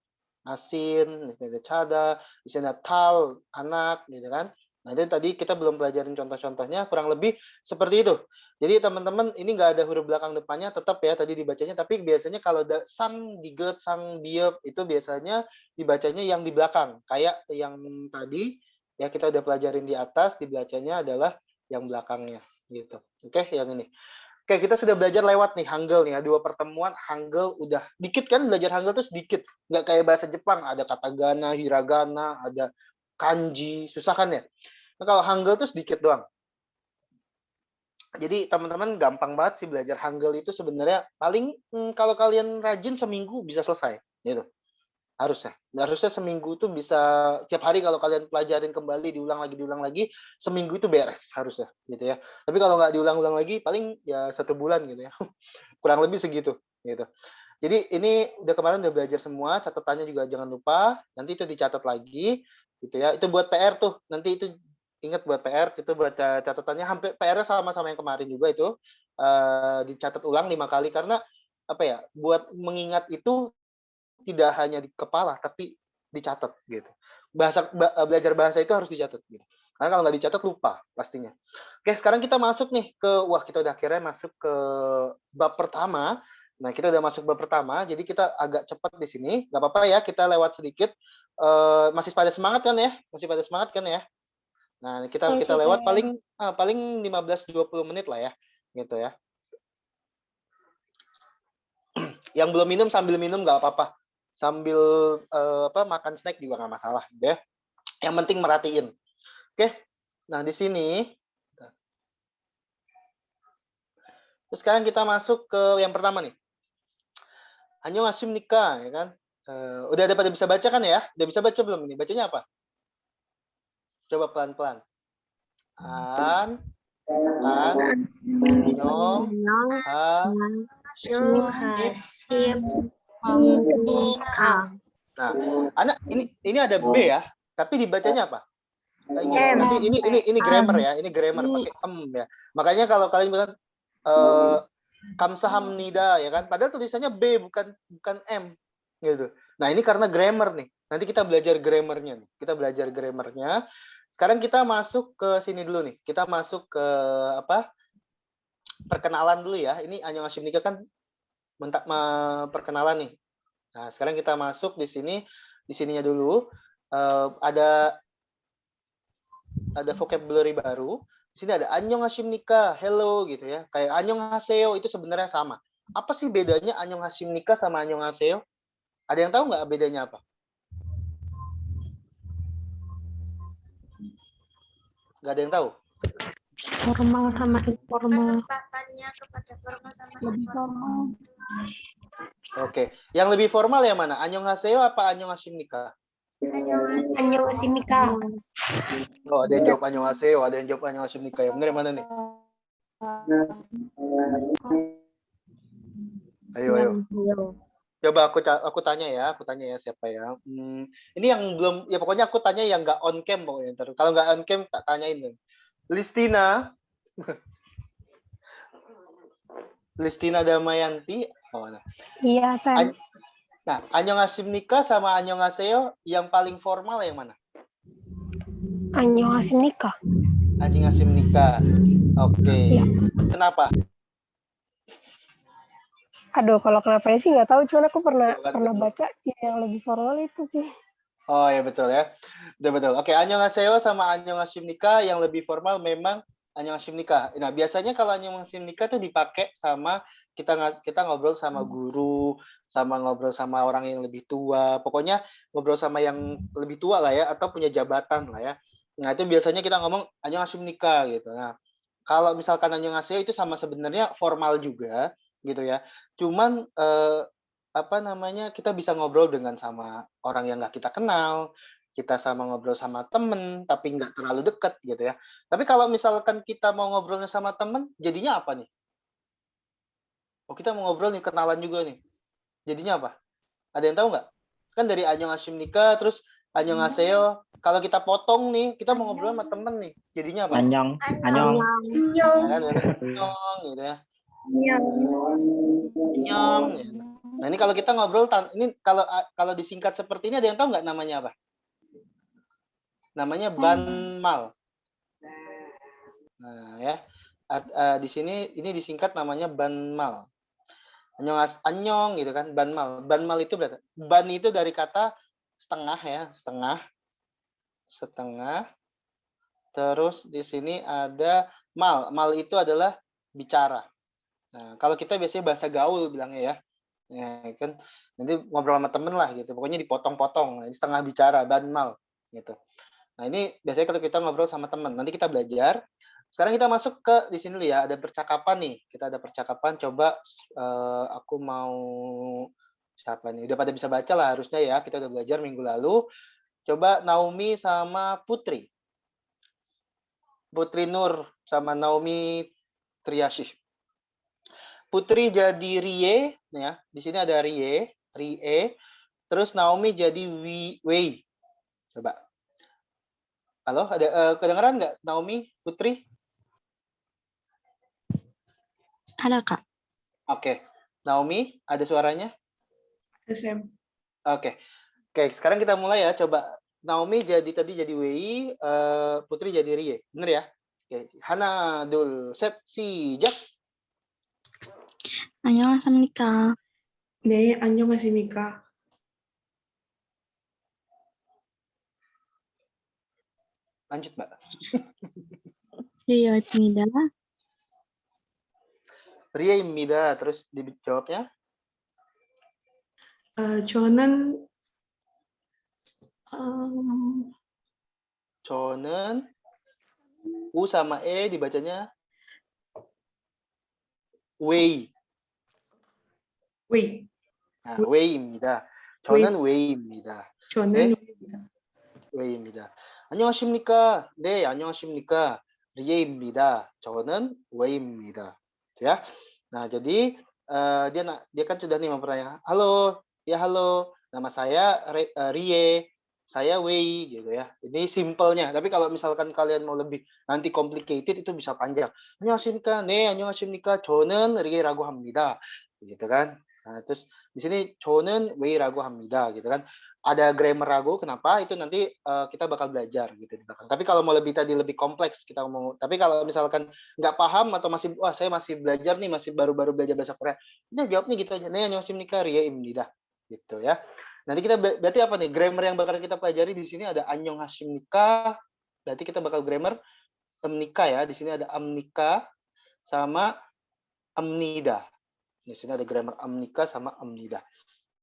asin, di sini ada cada, di sini ada tal, anak, gitu kan. Nah itu tadi kita belum pelajarin contoh-contohnya, kurang lebih seperti itu. Jadi teman-teman ini nggak ada huruf belakang depannya, tetap ya tadi dibacanya, tapi biasanya kalau ada sang, diget, sang, biep, itu biasanya dibacanya yang di belakang. Kayak yang tadi, ya kita udah pelajarin di atas, dibacanya adalah yang belakangnya, gitu. Oke, yang ini. Oke, kita sudah belajar lewat nih Hangul nih ya. 2 pertemuan Hangul udah dikit kan belajar Hangul tuh sedikit. Nggak kayak bahasa Jepang, ada katakana, hiragana, ada kanji, susah kan ya? Nah, kalau Hangul tuh sedikit doang. Jadi teman-teman gampang banget sih belajar Hangul itu sebenarnya paling kalau kalian rajin seminggu bisa selesai gitu. Harusnya seminggu itu bisa tiap hari kalau kalian pelajarin kembali diulang lagi seminggu itu beres harusnya gitu ya. Tapi kalau nggak diulang-ulang lagi paling ya 1 bulan gitu ya. Kurang lebih segitu gitu. Jadi ini kemarin udah belajar semua, catatannya juga jangan lupa, nanti itu dicatat lagi gitu ya. Itu buat PR tuh. Nanti itu ingat buat PR, itu buat catatannya hampir PR-nya sama-sama yang kemarin juga itu dicatat ulang 5 kali karena apa ya? Buat mengingat itu tidak hanya di kepala tapi dicatat gitu. Belajar bahasa itu harus dicatat gitu. Karena kalau nggak dicatat lupa pastinya. Oke, sekarang kita masuk nih kita udah akhirnya masuk ke bab pertama. Nah, kita udah masuk bab pertama, jadi kita agak cepat di sini. Nggak apa-apa ya, kita lewat sedikit. Masih pada semangat kan ya? Masih pada semangat kan ya? Nah, kita lewat paling 15-20 menit lah ya. Gitu ya. Yang belum minum sambil minum nggak apa-apa. Sambil makan snack juga nggak masalah ya. Yang penting merhatiin. Oke. Nah, di sini terus sekarang kita masuk ke yang pertama nih. Annyeonghaseyo nikah ya kan? Udah ada pada bisa baca kan ya? Udah bisa baca belum ini? Bacanya apa? Coba pelan-pelan. Nikah. Nah, anak ini ada B ya, tapi dibacanya apa? Ingat, nanti ini grammar ya, ini grammar pakai ya. Makanya kalau kalian bilang kamsahamnida ya kan, padahal tulisannya B bukan M gitu. Nah, ini karena grammar nih. Nanti kita belajar grammarnya nih. Kita belajar grammarnya. Sekarang kita masuk ke sini dulu nih. Kita masuk ke perkenalan dulu ya. Ini annyeonghaseyo nikah kan perkenalan nih. Nah, sekarang kita masuk di sini, di sininya dulu ada vocabulary baru. Di sini ada annyeonghaseyo nikah, hello gitu ya. Kayak annyeonghaseyo itu sebenarnya sama. Apa sih bedanya annyeonghaseyo nikah sama annyeonghaseyo? Ada yang tahu nggak bedanya apa? Nggak ada yang tahu? Formal sama informal. Kenempatannya kepada formal sama informal. Oke, yang lebih formal yang mana? Annyeonghaseyo apa annyeonghaseyo nikah? Annyeonghaseyo nikah. Oh, ada yang jawab annyeonghaseyo, ada yang jawab annyeonghaseyo nikah. Yang benar yang mana nih? Ayo. Coba aku tanya ya siapa ya. Ini yang belum, ya pokoknya aku tanya yang nggak on cam pokoknya. Kalau nggak on cam tak tanyain. Listina Damayanti. Oh, nah. Iya, San. Nah, annyeonghaseyo nikah sama annyeonghaseyo yang paling formal yang mana? Annyeonghaseyo nikah. Annyeonghaseyo nikah. Oke. Iya. Kenapa? Aduh, kalau kenapa sih nggak tahu, cuman aku pernah Betul. baca yang lebih formal itu sih. Oh ya betul ya. Betul. Oke, annyeonghaseyo sama annyeonghasimnika yang lebih formal memang annyeonghasimnika. Nah, biasanya kalau annyeonghasimnika tuh dipakai sama kita ngobrol sama guru, sama ngobrol sama orang yang lebih tua. Pokoknya ngobrol sama yang lebih tua lah ya atau punya jabatan lah ya. Nah, itu biasanya kita ngomong annyeonghasimnika gitu. Nah, kalau misalkan annyeonghaseyo itu sama sebenarnya formal juga gitu ya. Cuman apa namanya, kita bisa ngobrol dengan sama orang yang nggak kita kenal, kita sama ngobrol sama temen, tapi nggak terlalu dekat gitu ya. Tapi kalau misalkan kita mau ngobrolnya sama temen, jadinya apa nih? Oh kita mau ngobrol nih, kenalan juga nih. Jadinya apa? Ada yang tahu nggak? Kan dari annyeonghasimnika, terus annyeonghaseyo. Kalau kita potong nih, kita mau ngobrol sama temen nih. Jadinya apa? Anyong. Anyong. Nah, kan berarti annyeong gitu ya. Annyeong. Gitu. Nah ini kalau kita ngobrol, ini kalau disingkat seperti ini ada yang tahu nggak namanya apa? Namanya banmal. Nah ya, di sini ini disingkat namanya banmal. Anyong gitu kan, banmal. Banmal itu berarti ban itu dari kata setengah ya, setengah. Terus di sini ada mal. Mal itu adalah bicara. Nah kalau kita biasanya bahasa gaul bilangnya ya. Ya kan nanti ngobrol sama temen lah gitu, pokoknya dipotong-potong, setengah bicara, banmal gitu. Nah ini biasanya kalau kita ngobrol sama temen, nanti kita belajar. Sekarang kita masuk ke di sini ya, ada percakapan nih, kita ada percakapan. Coba aku mau siapa nih, udah pada bisa baca lah harusnya ya, kita udah belajar minggu lalu. Coba Naomi sama Putri Nur sama Naomi Triasyih. Putri jadi Rie, ya. Di sini ada Rie. Terus Naomi jadi Wei. Coba. Halo, ada kedengeran nggak Naomi, Putri? Ada, Kak. Oke. Naomi, ada suaranya? SM. Oke. Sekarang kita mulai ya. Coba Naomi tadi jadi Wei, Putri jadi Rie. Bener ya? Oke. Hana, Dul, Set, Sijak. 안녕하십니까. 네, 안녕하십니까. Lanjut, Mbak. 리얼입니다. Rie입니다. Terus dijawabnya? 저는 저는 U sama E dibacanya Wei. 웨이. Nah, Wei입니다. 저는 Wei입니다. 저는 웨이입니다. 안녕하십니까? 네, 안녕하십니까? 리에입니다. 저는 웨이입니다. Ya. Nah, jadi dia kan sudah nih mempertanya, halo, ya halo, nama saya Rie, saya Wei gitu ya. Ini simpelnya. Tapi kalau misalkan kalian mau lebih nanti complicated itu bisa panjang. 안녕하십니까? 네, 안녕하십니까? 저는 리에라고 합니다. Gitu kan. Nah, terus di sini 저는 Wei라고 합니다 gitu kan. Ada grammar ragu, kenapa? Itu nanti kita bakal belajar gitu di belakang. Tapi kalau mau lebih kompleks kita mau. Tapi kalau misalkan nggak paham atau saya masih belajar nih, masih baru-baru belajar bahasa Korea, udah jawabnya gitu aja. Nih annyeonghasimnika Rie imnida gitu ya. Nanti kita berarti apa nih? Grammar yang bakal kita pelajari di sini ada annyeonghasimnika. Berarti kita bakal grammar amnika ya. Di sini ada amnika sama amnida. Di sini ada grammar amnika sama amnida.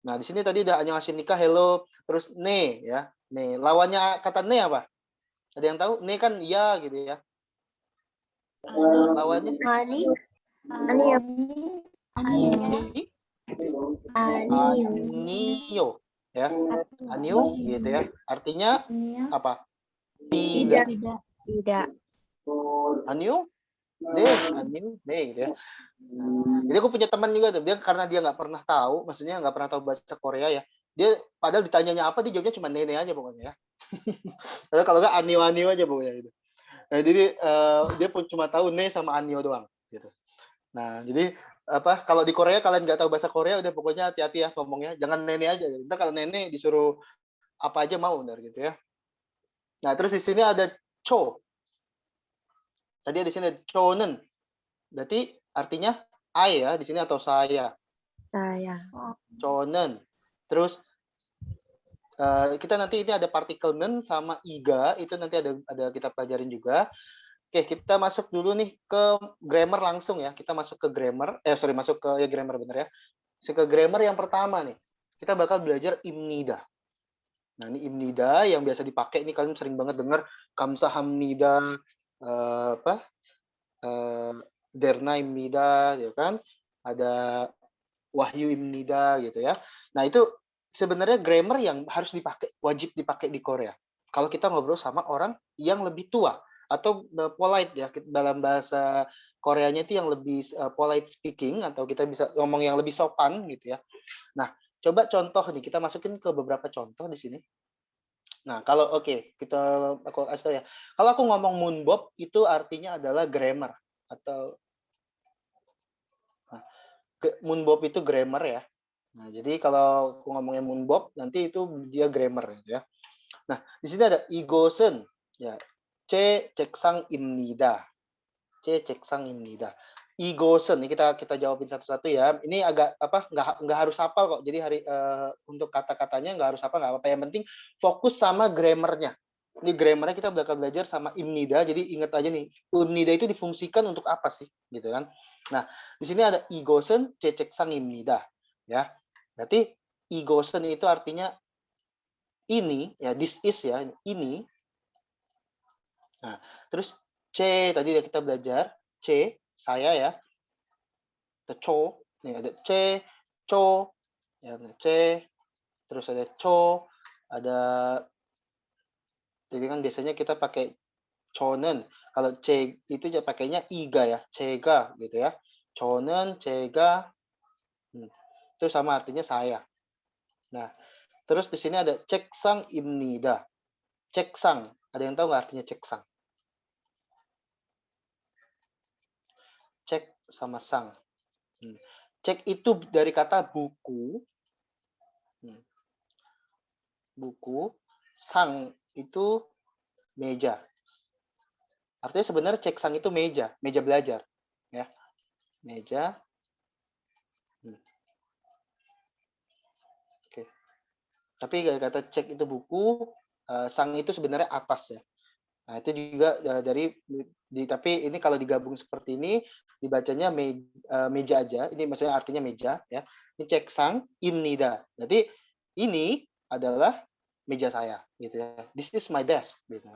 Nah, di sini tadi udah annyeonghasimnika, hello, terus ne ya. Ne, lawannya kata ne apa? Ada yang tahu? Ne kan ya gitu ya. Lawannya Ani. Anio ya. Anio gitu ya. Artinya apa? Tidak. Tidak. Anio? Anio, gitu ya. Nah, jadi aku punya teman juga tuh, dia karena dia nggak pernah tahu, maksudnya nggak pernah tahu bahasa Korea ya. Dia padahal ditanyanya apa, dia jawabnya cuma nene aja pokoknya ya. Kalau nggak anio aja pokoknya gitu. Nah, jadi dia pun cuma tahu ne sama anio doang gitu. Nah, jadi apa? Kalau di Korea kalian nggak tahu bahasa Korea, udah pokoknya hati-hati ya ngomongnya, jangan nene aja. Ntar kalau nene disuruh apa aja mau ntar gitu ya. Nah, terus di sini ada cho. Tadi di sini ada chonen. Berarti artinya I ya di sini atau saya. saya. Chonen. Terus kita nanti ini ada partikel nen sama iga, itu nanti ada kita pelajarin juga. Oke, kita masuk dulu nih ke grammar langsung ya. Kita masuk ke grammar, masuk ke ya grammar bener ya. Masuk ke grammar yang pertama nih. Kita bakal belajar imnida. Nah, ini imnida yang biasa dipakai, ini kalian sering banget dengar kamsahamnida, derna imnida, ya kan? Ada wahyu imnida gitu ya. Nah, itu sebenarnya grammar yang harus dipakai, wajib dipakai di Korea. Kalau kita ngobrol sama orang yang lebih tua atau polite ya, dalam bahasa Koreanya itu yang lebih polite speaking, atau kita bisa ngomong yang lebih sopan gitu ya. Nah, coba contoh nih, kita masukin ke beberapa contoh di sini. Nah, kalau aku kasih tahu ya. Kalau aku ngomong moonbob itu artinya adalah grammar atau moonbob itu grammar ya. Nah, jadi kalau aku ngomongnya moonbob nanti itu dia grammar ya. Nah, di sini ada igosen ya. C 책상입니다. C 책상입니다. Igosen ini kita jawabin satu-satu ya. Ini agak nggak harus hafal kok. Jadi untuk kata-katanya nggak harus hafal, nggak apa-apa. Yang penting fokus sama grammarnya. Ini grammarnya kita bakal belajar sama imnida. Jadi ingat aja nih, imnida itu difungsikan untuk apa sih, gitu kan? Nah, di sini ada igosen C 책상입니다. Ya. Berarti igosen itu artinya ini ya, this is ya, ini. Nah, terus C tadi udah kita belajar, C saya ya. Ada cho, nih ada C, cho, ya C, terus ada cho, ada jadi kan biasanya kita pakai chonen. Kalau C itu ya pakainya iga ya, cega gitu ya. Chonen, cega, itu sama artinya saya. Nah, terus di sini ada ceksang imnida. Ceksang, ada yang tahu nggak artinya ceksang? Cek sama sang. Cek itu dari kata buku. Buku. Sang itu meja. Artinya sebenarnya ceksang itu meja belajar. Ya. Meja. Oke. Tapi dari kata cek itu buku, sang itu sebenarnya atas ya. Nah, itu juga tapi ini kalau digabung seperti ini dibacanya meja aja. Ini maksudnya artinya meja ya. Ini ceksang imnida. Jadi ini adalah meja saya gitu ya. This is my desk gitu.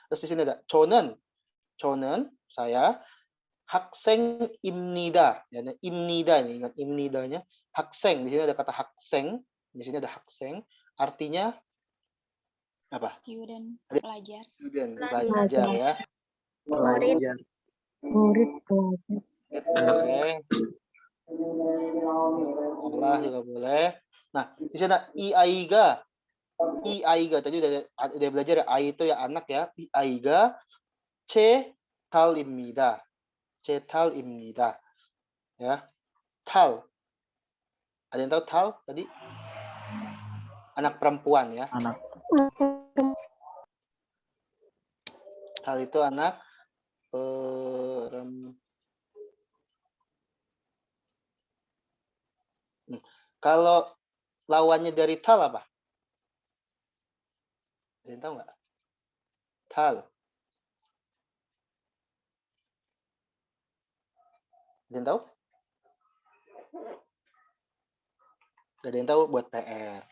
Terus di sini ada chonen. Chonen saya 학생 imnida. Ya, imnida ini ingat imnidanya. 학생, di sini ada kata 학생. Di sini ada 학생. Artinya apa? Student, pelajar. Student, pelajar ya. Murid pelajar. Boleh. Sekolah juga boleh. Nah, di sana iaiga. Iaiga tadi udah belajar ya. I itu ya anak ya. Iaiga C tal입니다. C tal입니다. Ya. Tal. Ada yang tahu tal tadi? Anak perempuan ya. Anak. Tal itu anak perempuan. Kalau lawannya dari tal apa? Ada yang tahu nggak? Tal. Ada yang tahu? Ada yang tahu buat PR.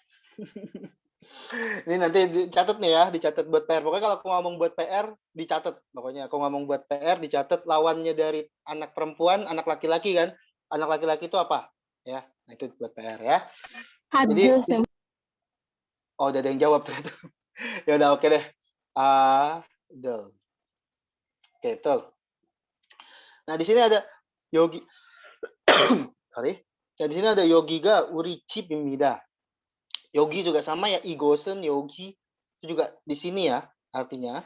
Ini nanti dicatat nih ya, dicatat buat PR. Pokoknya kalau aku ngomong buat PR, dicatat. Pokoknya aku ngomong buat PR, dicatat lawannya dari anak perempuan, anak laki-laki kan. Anak laki-laki itu apa? Ya, nah itu buat PR ya. Jadi, udah ada yang jawab ternyata. Ya udah oke deh. Adel. Oke, betul. Nah, di sini ada yogi. Sorry. Nah, di sini ada yogiga urichibimida. Yogi juga sama ya, igosen, yogi. Itu juga di sini ya, artinya.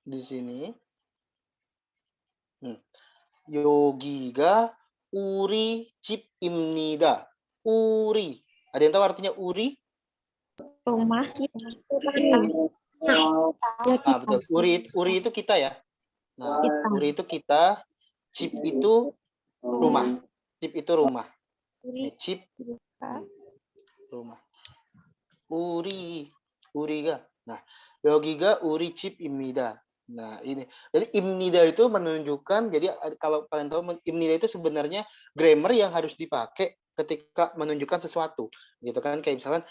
Di sini. Yogiga urichibimida. Uri. Ada yang tahu artinya uri? Rumah kita. Ya, Betul. Uri itu kita ya. Nah, Kita. uri itu kita, chip itu rumah. Chip itu rumah. Uri. chip Buka. rumah. Uriga. Nah, 여기가 우리 집입니다. Nah, ini. Jadi imnida itu menunjukkan, jadi kalau kalian tahu imnida itu sebenarnya grammar yang harus dipakai ketika menunjukkan sesuatu. Gitu kan, kayak misalkan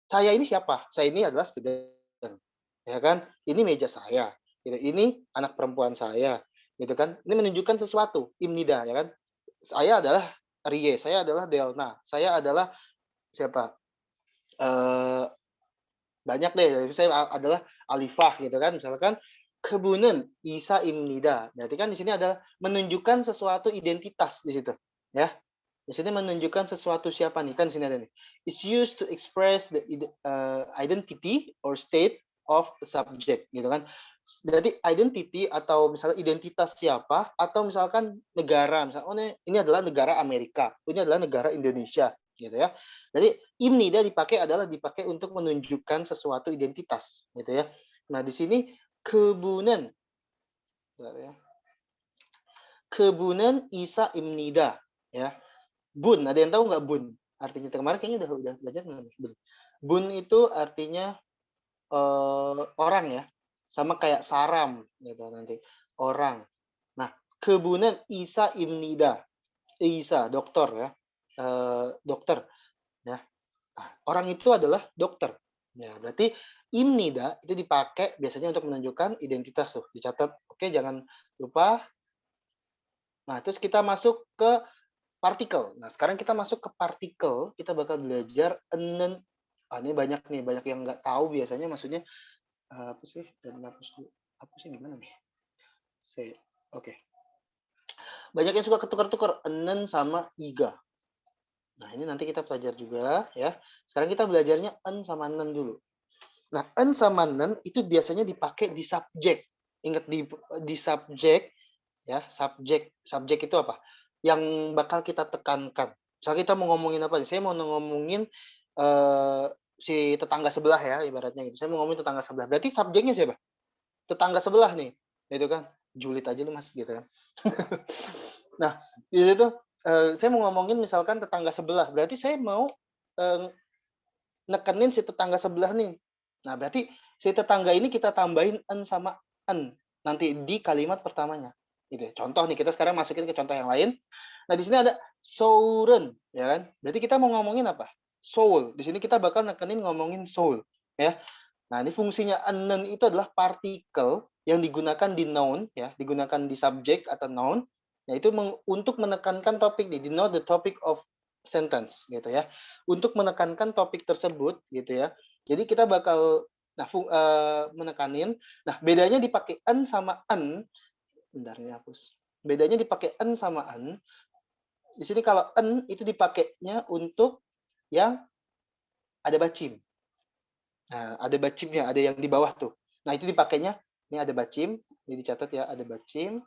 saya ini siapa? Saya ini adalah student. Ya kan? Ini meja saya. Gitu. Ini anak perempuan saya. Gitu kan? Ini menunjukkan sesuatu, imnida, ya kan? Saya adalah Rie, saya adalah Delna, saya adalah siapa? Banyak deh. Saya adalah Alifah gitu kan. Misalkan kebunun Isa imnida. Berarti kan di sini adalah menunjukkan sesuatu identitas di situ, ya. Di sini menunjukkan sesuatu siapa nih? Kan di sini ada nih. It's used to express the identity or state of a subject gitu kan. Jadi identity atau misalnya identitas siapa atau misalkan negara, misalnya oh ini adalah negara Amerika, ini adalah negara Indonesia gitu ya. Jadi imnida dipakai untuk menunjukkan sesuatu identitas gitu ya. Nah, di sini kebunan ya. Kebunan Isa imnida ya. Bun, ada yang tahu nggak bun? Artinya kemarin kayaknya udah belajar nggak? Bun. Bun itu artinya orang ya. Sama kayak saram gitu nanti. Orang. Nah, kebunan Isa imnida. Isa, dokter ya. Dokter ya. Nah, orang itu adalah dokter. Ya, berarti imnida itu dipakai biasanya untuk menunjukkan identitas tuh. Dicatat. Oke, jangan lupa. Nah, terus kita masuk ke partikel. Nah, sekarang kita masuk ke partikel. Kita bakal belajar enen. Ini banyak yang nggak tahu biasanya. Maksudnya apa sih? Dan apa sih gimana nih? Oke. Banyak yang suka ketukar-tukar enen sama iga. Nah, ini nanti kita belajar juga ya. Sekarang kita belajarnya en sama nen dulu. Nah, en sama nen itu biasanya dipakai di subjek. Ingat di subjek ya, subjek. Subjek itu apa? Yang bakal kita tekankan. Misalnya kita mau ngomongin apa nih? Saya mau ngomongin si tetangga sebelah ya, ibaratnya gitu. Saya mau ngomongin tetangga sebelah. Berarti subjeknya siapa? Tetangga sebelah nih. Itu kan. Julid aja lu Mas gitu kan. Nah, di situ saya mau ngomongin misalkan tetangga sebelah. Berarti saya mau nekenin si tetangga sebelah nih. Nah, berarti si tetangga ini kita tambahin en sama en nanti di kalimat pertamanya. Gitu. Contoh nih, kita sekarang masukin ke contoh yang lain. Nah, di sini ada souren, ya kan? Berarti kita mau ngomongin apa? Soul. Di sini kita bakal nekenin ngomongin soul, ya. Nah, ini fungsinya enen itu adalah partikel yang digunakan di noun, ya, digunakan di subjek atau noun, yaitu untuk menekankan topik nih, denote the topic of sentence, gitu ya. Untuk menekankan topik tersebut, gitu ya. Jadi kita bakal menekanin. Nah, bedanya dipakai en sama en. Bentar, ini hapus. Bedanya dipakai en sama en. Di sini kalau en itu dipakainya untuk yang ada bacim. Nah, ada bacimnya, ada yang di bawah tuh. Nah, itu dipakainya, ini ada bacim, ini dicatat ya, ada bacim.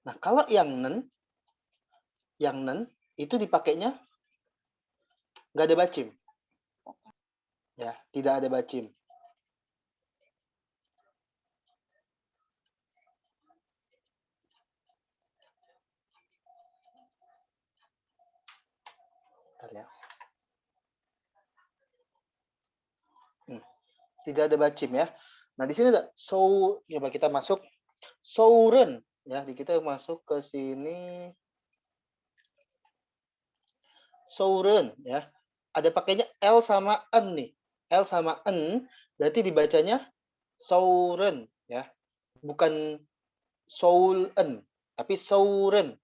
Nah, kalau yang nen itu dipakainya nggak ada bacim. Ya, tidak ada bacim. Ya. Tidak ada bacim ya. Nah, di sini ada coba kita masuk souren ya, kita masuk ke sini souren ya. Ada pakainya L sama N nih. L sama N berarti dibacanya souren ya. Bukan soulen, tapi souren.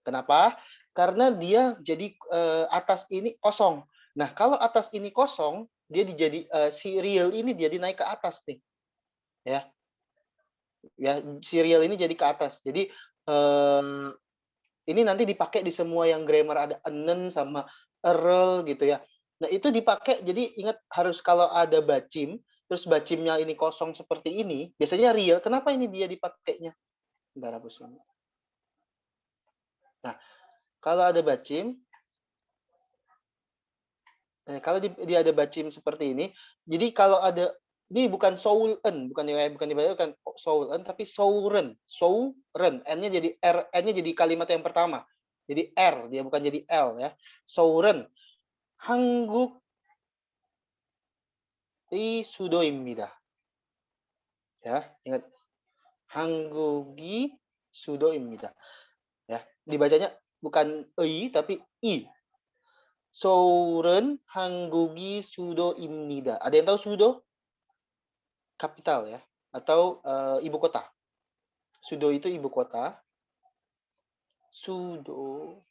Kenapa? Karena dia jadi atas ini kosong. Nah, kalau atas ini kosong, dia si real ini jadi naik ke atas nih. Ya. Ya, si real ini jadi ke atas. Jadi ini nanti dipakai di semua yang grammar ada enen sama erel gitu ya. Nah, itu dipakai, jadi ingat harus kalau ada bacim, terus bacimnya ini kosong seperti ini, biasanya real. Kenapa ini dia dipakainya? Bentar, hapus ini. Nah, kalau ada bacim, kalau dia ada bacim seperti ini, jadi kalau ada Ini bukan Soulen, bukan dibacakan Soulen, tapi Souren. Souren. N-nya jadi R, N-nya jadi kalimat yang pertama. Jadi R, dia bukan jadi L ya. Souren. 한국이 수도입니다. Ya, ingat. 한국이 수도입니다. Ya, dibacanya bukan ei tapi i. 서울은 한국이 수도입니다. Ada yang tahu sudo? Kapital ya, atau ibu kota. Sudo itu ibu kota. Sudo.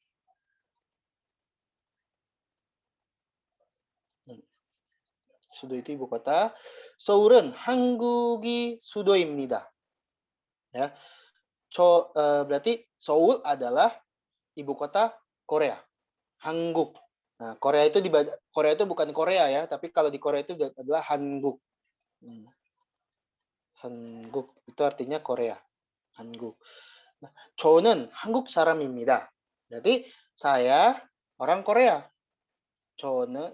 Sudo itu ibu kota. 서울은 한국이 수도입니다. Ya. Berarti Seoul adalah ibu kota Korea. Hanguk. Nah, Korea itu bukan Korea ya, tapi kalau di Korea itu adalah Hanguk. Hanguk itu artinya Korea. Hanguk. Nah, 저는 한국 사람입니다. Berarti saya orang Korea. 저는.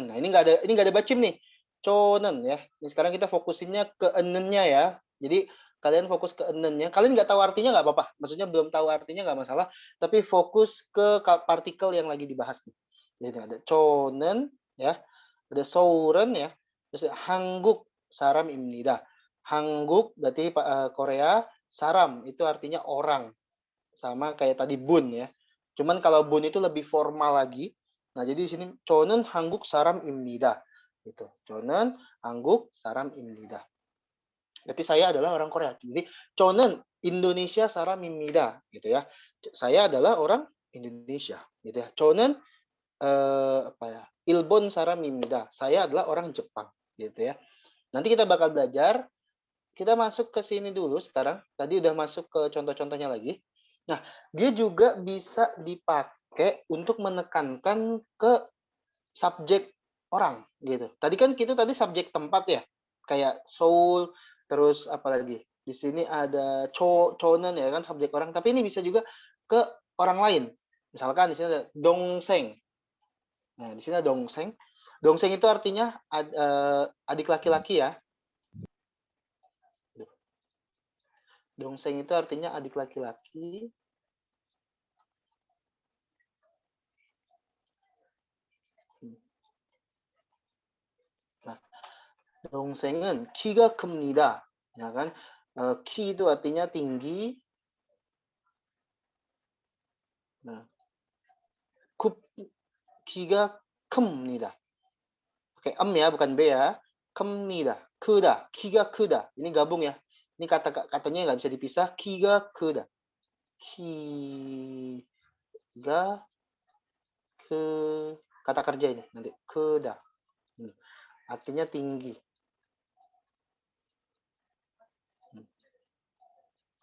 Nah, ini nggak ada bacim nih. 저는 ya. Ini sekarang kita fokusinnya ke enennya ya. Jadi kalian fokus ke enennya. Kalian nggak tahu artinya nggak apa-apa. Maksudnya belum tahu artinya nggak masalah. Tapi fokus ke partikel yang lagi dibahas nih. Jadi ada 저는 ya, ada 서울은 ya, terus 한국 사람입니다. 한국 berarti Korea, 사람 itu artinya orang. Sama kayak tadi bun ya. Cuman kalau bun itu lebih formal lagi. Nah, jadi di sini 저는 한국 사람입니다. Gitu. 저는 한국 사람입니다. Berarti saya adalah orang Korea. Jadi 저는 Indonesia 사람입니다. Gitu ya. Saya adalah orang Indonesia. Gitu ya. 저는 일본 사람입니다. Saya adalah orang Jepang. Gitu ya. Nanti kita bakal belajar. Kita masuk ke sini dulu sekarang. Tadi udah masuk ke contoh-contohnya lagi. Nah, dia juga bisa dipakai untuk menekankan ke subjek orang gitu. Tadi kan kita subjek tempat ya. Kayak Seoul, terus apa lagi? Di sini ada chonen ya kan subjek orang, tapi ini bisa juga ke orang lain. Misalkan di sini ada dongseng. Nah, di sini ada dongseng. Dongseng itu artinya adik laki-laki ya. Dongseng itu artinya adik laki-laki. Nah, 동생은 키가 큽니다. Ya kan? Ki itu artinya tinggi. Nah, 키가 큽니다. Pakai ya, bukan b ya. 큽니다. 크다. 키가 크다. Ini gabung ya. Ini katanya nggak bisa dipisah. 키가 크다. 키가 kata kerja ini nanti 크다. Artinya tinggi.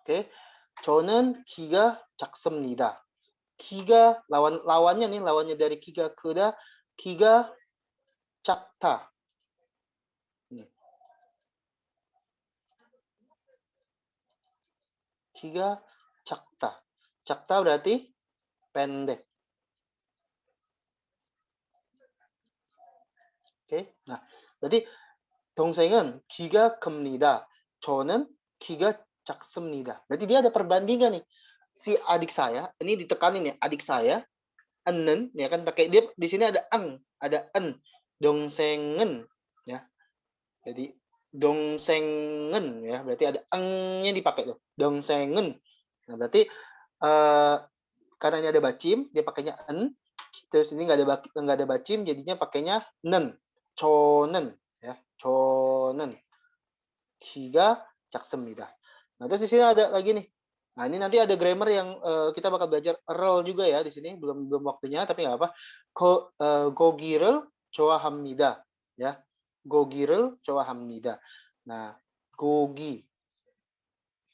Oke. 저는 키가 작습니다. 키가 lawannya dari 키가 크다. 키가 작다. 키가 작다. 작다 berarti pendek. Oke. Nah, berarti 동생은 키가 큽니다. 저는 키가 작습니다. Berarti dia ada perbandingan nih. Si adik saya, ini ditekanin ya, adik saya, enen, ya kan pakai dia di sini ada ada en. 동생은 ya. Jadi 동생은 ya, berarti ada eng-nya dipakai tuh. 동생은. Nah, berarti karena ini ada bacim, dia pakainya en. Terus ini nggak ada bacim, jadinya pakainya nen. 저는 ya, 저는 키가 작습니다. Nah, terus di sini ada lagi nih. Nah, ini nanti ada grammar yang kita bakal belajar rel juga ya di sini, belum waktunya tapi nggak apa. 고기를 좋아합니다. Ya. 고기를 좋아합니다. Nah, 고기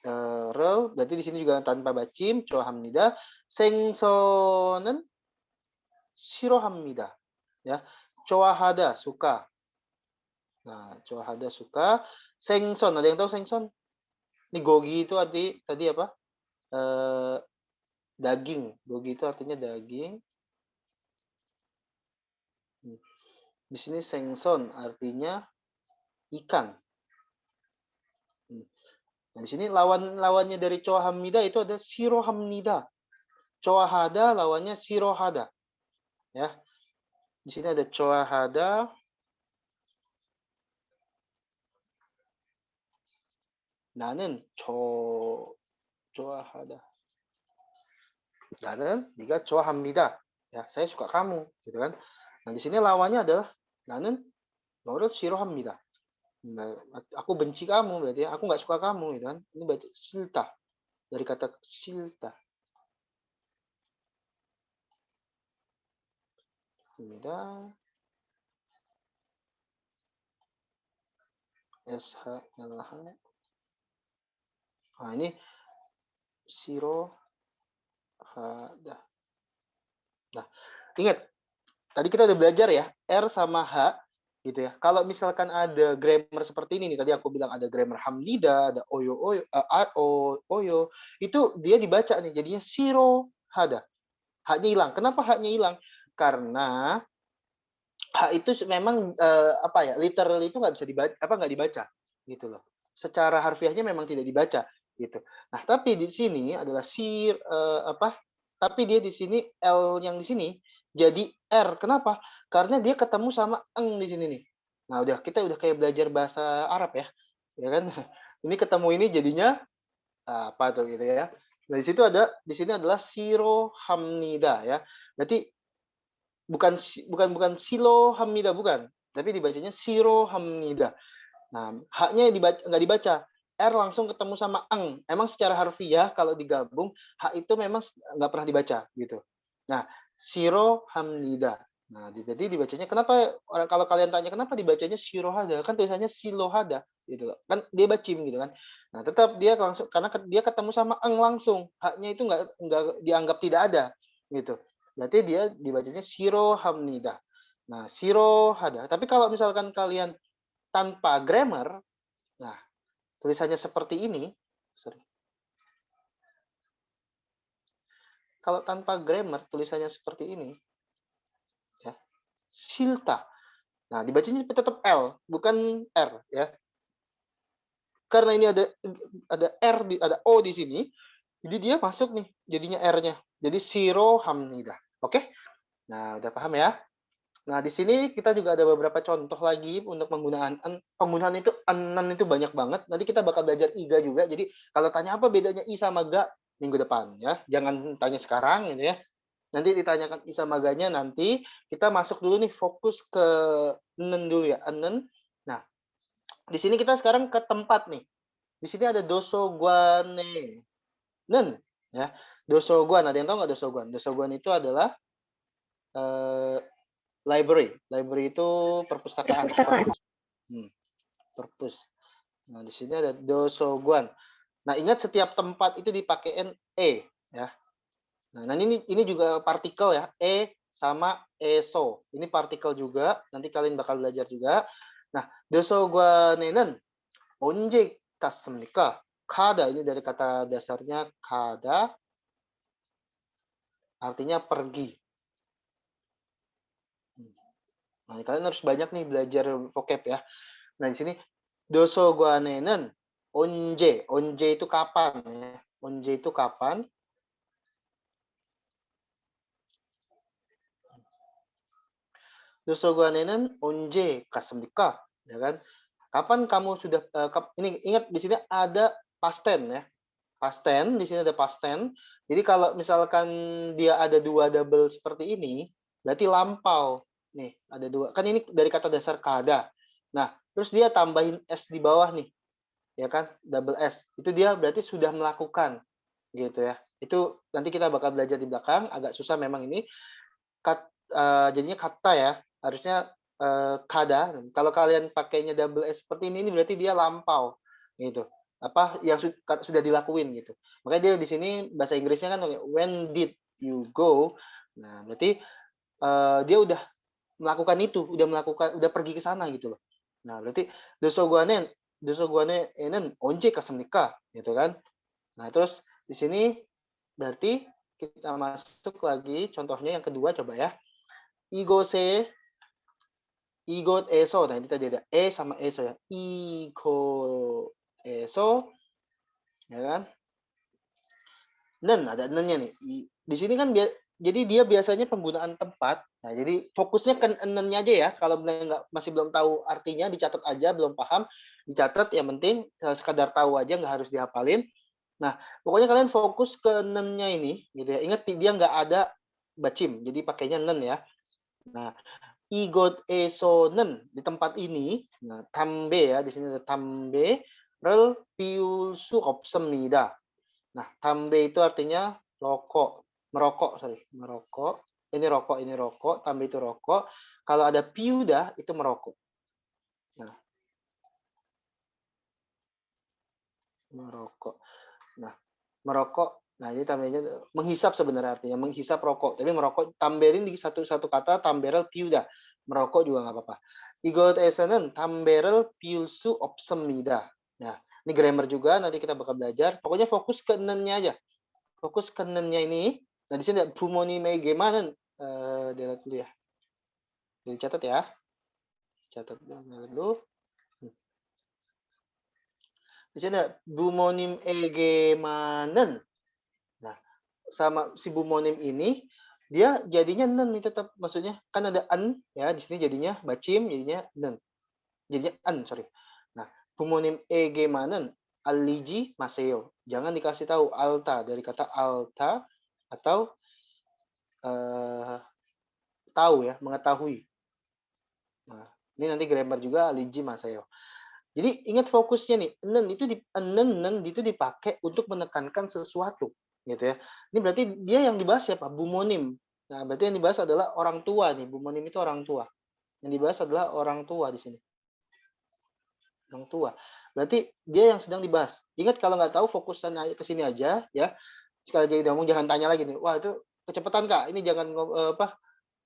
rel berarti di sini juga tanpa bacim, 좋아합니다. 생선은 싫어합니다. Ya. 좋아하다 suka. Nah, 좋아하다 suka. 생선, ada yang tahu 생선? Ini gogi itu tadi apa? Daging. Gogi itu artinya daging. Di sini 생선 artinya ikan. Nah, di sini lawannya dari chohamnida itu ada sirohamnida. Choahada lawannya sirohada. Ya. Di sini ada choahada. 나는 좋아하다. 나는 네가 좋아합니다. Ya, saya suka kamu, gitu kan. Nah, di sini lawannya adalah 나는 너를 싫어합니다. Nah, aku benci kamu berarti aku nggak suka kamu, gitu kan. Ini baca silta. Dari kata silta. Hamida. SHLH. Nah, ini sirohada. Nah, ingat tadi kita udah belajar ya, R sama H gitu ya. Kalau misalkan ada grammar seperti ini nih, tadi aku bilang ada grammar hamnida, ada oyo, itu dia dibaca nih jadinya sirohada. H-nya hilang. Kenapa H-nya hilang? Karena H itu memang literal itu nggak bisa dibaca, nggak dibaca gitu loh. Secara harfiahnya memang tidak dibaca gitu. Nah, tapi di sini adalah tapi dia di sini L yang di sini jadi R. Kenapa? Karena dia ketemu sama eng di sini nih. Nah, kita udah kayak belajar bahasa Arab ya. Ya kan? Ini ketemu ini jadinya apa tuh gitu ya. Nah, di sini adalah sirohamnida ya. Berarti bukan silo hamnida, bukan, tapi dibacanya siro hamnida. Nah, H-nya nggak dibaca, R langsung ketemu sama eng. Emang secara harfiah kalau digabung H itu memang nggak pernah dibaca gitu. Nah, siro hamnida. Nah, jadi dibacanya kenapa kalau kalian tanya kenapa dibacanya sirohada, kan tulisannya silohada gitu loh. Kan dia bacim gitu kan. Nah, tetap dia langsung karena dia ketemu sama eng langsung. H-nya itu nggak dianggap tidak ada gitu. Berarti dia dibacanya sirohamnida. Nah, sirohada. Tapi kalau misalkan kalian tanpa grammar, nah, tulisannya seperti ini. Sorry. Kalau tanpa grammar, tulisannya seperti ini. Ya, silta. Nah, dibacanya tetap L, bukan R. Ya. Karena ini ada R, ada O di sini, jadi dia masuk nih, jadinya R-nya. Jadi sirohamnida. Oke? Nah, udah paham ya? Nah, di sini kita juga ada beberapa contoh lagi untuk penggunaan itu anan itu banyak banget. Nanti kita bakal belajar iga juga. Jadi kalau tanya apa bedanya i sama ga minggu depan ya. Jangan tanya sekarang gitu ya. Nanti ditanyakan i sama ganya nanti. Kita masuk dulu nih fokus ke nen dulu ya. Anen. Nah, di sini kita sekarang ke tempat nih. Di sini ada dosoguane. Nen ya. Dosoguan, ada yang tahu nggak dosoguan? Dosoguan itu adalah library. Library itu perpustakaan. Perpus. Nah, di sini ada dosoguan. Nah, ingat setiap tempat itu dipakein e ya. Nah, ini juga partikel ya. E sama eso. Ini partikel juga. Nanti kalian bakal belajar juga. Nah, dosoguan에는 언제 갔습니까? Kada ini dari kata dasarnya kada artinya pergi. Nah, kalian harus banyak nih belajar vocab ya. Nah, di sini dosoguan에는 언제 itu kapan ya. 언제 itu kapan? 도서관에는 언제 갔습니까? Ya kan? Kapan kamu sudah ini ingat di sini ada past tense ya. Past tense, di sini ada past tense. Jadi kalau misalkan dia ada dua double seperti ini, berarti lampau. Nih, ada dua. Kan ini dari kata dasar kada. Nah, terus dia tambahin s di bawah nih. Ya kan? Double s. Itu dia berarti sudah melakukan. Gitu ya. Itu nanti kita bakal belajar di belakang, agak susah memang ini. Jadinya kata ya. Harusnya kada. Kalau kalian pakainya double s seperti ini berarti dia lampau gitu. Apa yang sudah dilakuin gitu. Makanya dia di sini bahasa Inggrisnya kan when did you go? Nah, berarti dia udah melakukan itu, udah pergi ke sana gitu loh. Nah, berarti dosoguan에는 언제 갔습니까? Gitu kan. Nah, terus di sini berarti kita masuk lagi contohnya yang kedua coba ya. 이곳에 Igot eso. Nah, ini tadi ada e sama eso ya. Igot eso. Ya kan? Nen, ada nennya nih. Di sini kan jadi dia biasanya penggunaan tempat. Nah, jadi fokusnya ke nennya aja ya. Kalau masih belum tahu artinya, dicatat aja. Belum paham, dicatat. Yang penting sekadar tahu aja, nggak harus dihafalin. Nah, pokoknya kalian fokus ke nennya ini, gitu ya. Ingat dia nggak ada bacim, jadi pakainya nen ya. Nah, igot esonen di tempat ini, nah, tambe ya, di sini ada tambe, rel piusu opsemida. Nah, tambe itu artinya merokok. Ini rokok, tambe itu rokok. Kalau ada piuda itu merokok. Nah, merokok. Nah, merokok. Nah, ini tambahnya menghisap sebenarnya artinya menghisap rokok. Tapi merokok tamberin di satu kata tamberel piuda. Merokok juga nggak apa-apa. Igot esenen tamberel piulsu opsemida. Nah, ini grammar juga nanti kita bakal belajar. Pokoknya fokus ke nennya aja. Fokus ke nennya ini. Nah, di sini ada bumoni megemanen. Dilihat dulu ya. Dicatat ya. Catat dulu. Di sini ada bumonim egemanen. Nah, sama si bumonim ini dia jadinya nen nih tetap, maksudnya kan ada an ya, di sini jadinya bacim, jadinya nen. Jadinya an, sorry. Nah, bumonim egemanen aliji maseo. Jangan dikasih tahu alta dari kata alta atau tahu ya, mengetahui. Nah, ini nanti grammar juga aliji maseo. Jadi ingat fokusnya nih, nen itu dipakai untuk menekankan sesuatu, gitu ya. Ini berarti dia yang dibahas siapa? Bumonim. Nah, berarti yang dibahas adalah orang tua nih. Bumonim itu orang tua. Yang dibahas adalah orang tua di sini. Orang tua. Berarti dia yang sedang dibahas. Ingat kalau nggak tahu fokusan ke sini aja ya. Sekali lagi ngomong jangan tanya lagi nih. Wah, itu kecepatan Kak. Ini jangan apa?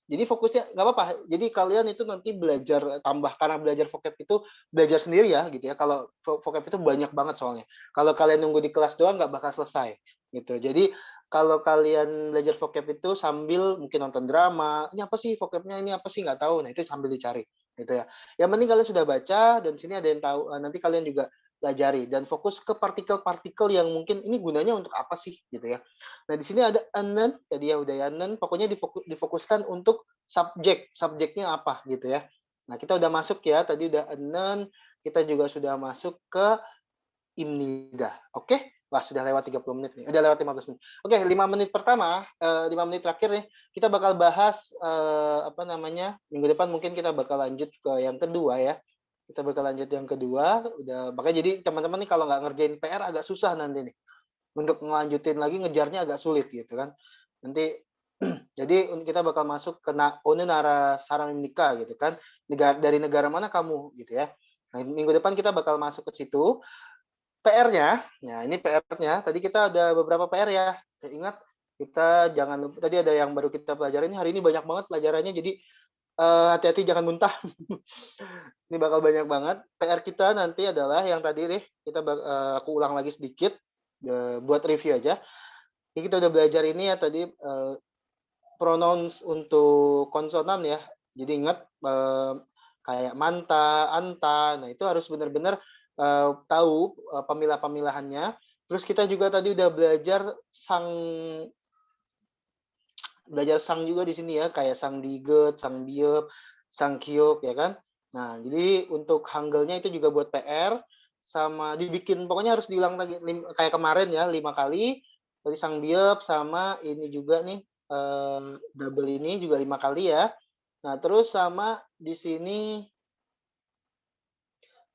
Jadi fokusnya nggak apa-apa. Jadi kalian itu nanti belajar tambah, karena belajar vocab itu belajar sendiri ya gitu ya. Kalau vocab itu banyak banget soalnya. Kalau kalian nunggu di kelas doang nggak bakal selesai gitu. Jadi kalau kalian belajar vocab itu sambil mungkin nonton drama, ini apa sih vocabnya, ini apa sih nggak tahu. Nah itu sambil dicari gitu ya. Yang penting kalian sudah baca dan sini ada yang tahu. Nanti kalian juga pelajari dan fokus ke partikel-partikel yang mungkin ini gunanya untuk apa sih gitu ya. Nah di sini ada anen, tadi ya udah anen, pokoknya difokuskan untuk subjeknya apa gitu ya. Nah kita udah masuk ya, tadi udah anen, kita juga sudah masuk ke imnida. Oke? Wah sudah lewat 30 menit nih, udah lewat 15 menit. Oke, 5 menit pertama, 5 menit terakhir nih, kita bakal bahas apa namanya, minggu depan mungkin kita bakal lanjut ke yang kedua ya. Kita bakal lanjut yang kedua, udah makanya jadi teman-teman nih kalau nggak ngerjain PR agak susah nanti nih. Untuk ngelanjutin lagi ngejarnya agak sulit gitu kan. Nanti jadi kita bakal masuk ke onenara sarang nikah gitu kan. Dari negara mana kamu gitu ya. Nah, minggu depan kita bakal masuk ke situ. PR-nya, nah ini PR-nya. Tadi kita ada beberapa PR ya. Saya ingat kita jangan lupa, tadi ada yang baru kita pelajarin. Hari ini banyak banget pelajarannya, jadi hati-hati jangan muntah. Ini bakal banyak banget. PR kita nanti adalah yang tadi deh, kita aku ulang lagi sedikit buat review aja. Ini kita udah belajar ini ya tadi pronouns untuk konsonan ya. Jadi ingat kayak manta, anta. Nah itu harus benar-benar tahu pemilah-pemilahannya. Terus kita juga tadi udah belajar sang juga di sini ya, kayak sang diget, sang biep, sang kiok ya kan. Nah, jadi untuk hanggelnya itu juga buat PR sama dibikin, pokoknya harus diulang lagi kayak kemarin ya 5 kali. Tadi sang biep sama ini juga nih double ini juga 5 kali ya. Nah, terus sama di sini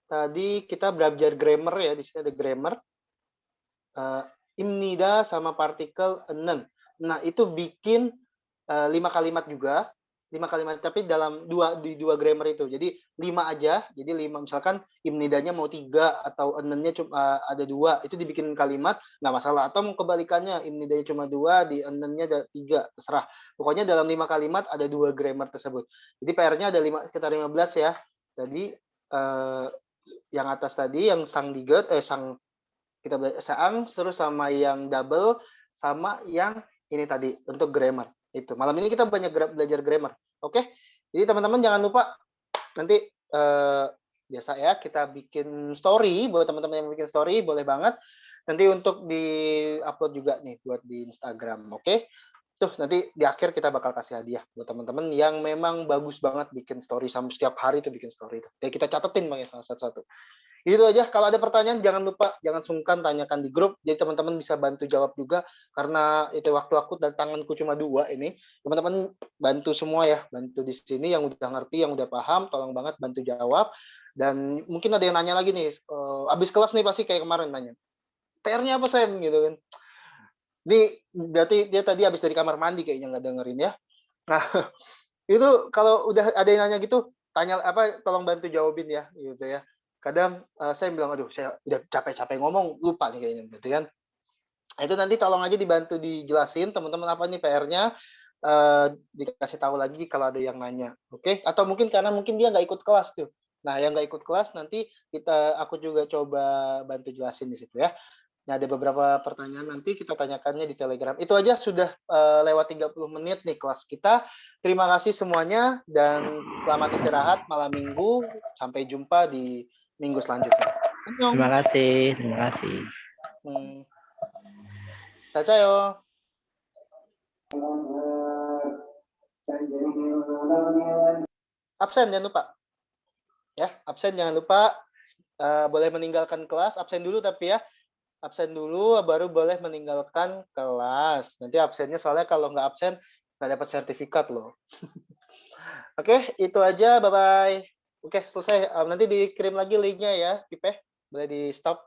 tadi kita belajar grammar ya, di sini ada grammar. Imnida sama partikel enen. Nah, itu bikin 5 kalimat juga. 5 kalimat, tapi dalam di dua grammar itu. Jadi 5 aja. Jadi 5 misalkan imnidanya mau 3 atau enennya cuma ada 2, itu dibikin kalimat, nggak masalah. Atau mau kebalikannya, imnidanya cuma 2, di enennya ada 3, terserah. Pokoknya dalam 5 kalimat ada 2 grammar tersebut. Jadi PR-nya ada sekitar 15 ya. Jadi yang atas tadi yang sang diget sang kita saang terus sama yang double sama yang ini tadi untuk grammar. Itu malam ini kita banyak belajar grammar. Oke? Jadi teman-teman jangan lupa nanti biasa ya kita bikin story buat teman-teman yang bikin story, boleh banget. Nanti untuk di-upload juga nih buat di Instagram, oke? Tuh, nanti di akhir kita bakal kasih hadiah buat teman-teman yang memang bagus banget bikin story, sampai setiap hari tuh bikin story. Ya kita catetin Bang ya salah satu-satu. Itu aja. Kalau ada pertanyaan jangan lupa, jangan sungkan tanyakan di grup. Jadi teman-teman bisa bantu jawab juga karena itu waktu aku dan tanganku cuma 2 ini. Teman-teman bantu semua ya, bantu di sini yang udah ngerti, yang udah paham, tolong banget bantu jawab. Dan mungkin ada yang nanya lagi nih, abis kelas nih pasti kayak kemarin nanya, PR-nya apa Sam gitu kan. Ini berarti dia tadi habis dari kamar mandi kayaknya nggak dengerin ya. Nah, itu kalau udah ada yang nanya gitu, tanya apa, tolong bantu jawabin ya gitu ya. Kadang saya bilang, aduh saya udah capek-capek ngomong, lupa nih kayaknya gitu kan. Nah, itu nanti tolong aja dibantu dijelasin teman-teman apa nih PR-nya, dikasih tahu lagi kalau ada yang nanya, oke? Atau mungkin karena mungkin dia nggak ikut kelas tuh. Nah, yang nggak ikut kelas nanti aku juga coba bantu jelasin di situ ya. Nah, ada beberapa pertanyaan nanti kita tanyakannya di Telegram. Itu aja sudah lewat 30 menit nih kelas kita. Terima kasih semuanya dan selamat istirahat malam minggu. Sampai jumpa di minggu selanjutnya. Terima kasih, terima kasih. Cacayo. Absen jangan lupa. Ya, absen jangan lupa. Boleh meninggalkan kelas, absen dulu tapi ya. Absen dulu baru boleh meninggalkan kelas. Nanti absennya soalnya kalau nggak absen nggak dapat sertifikat loh. Oke, itu aja. Bye-bye. Oke, selesai. Nanti dikirim lagi linknya ya, Pipeh. Boleh di stop.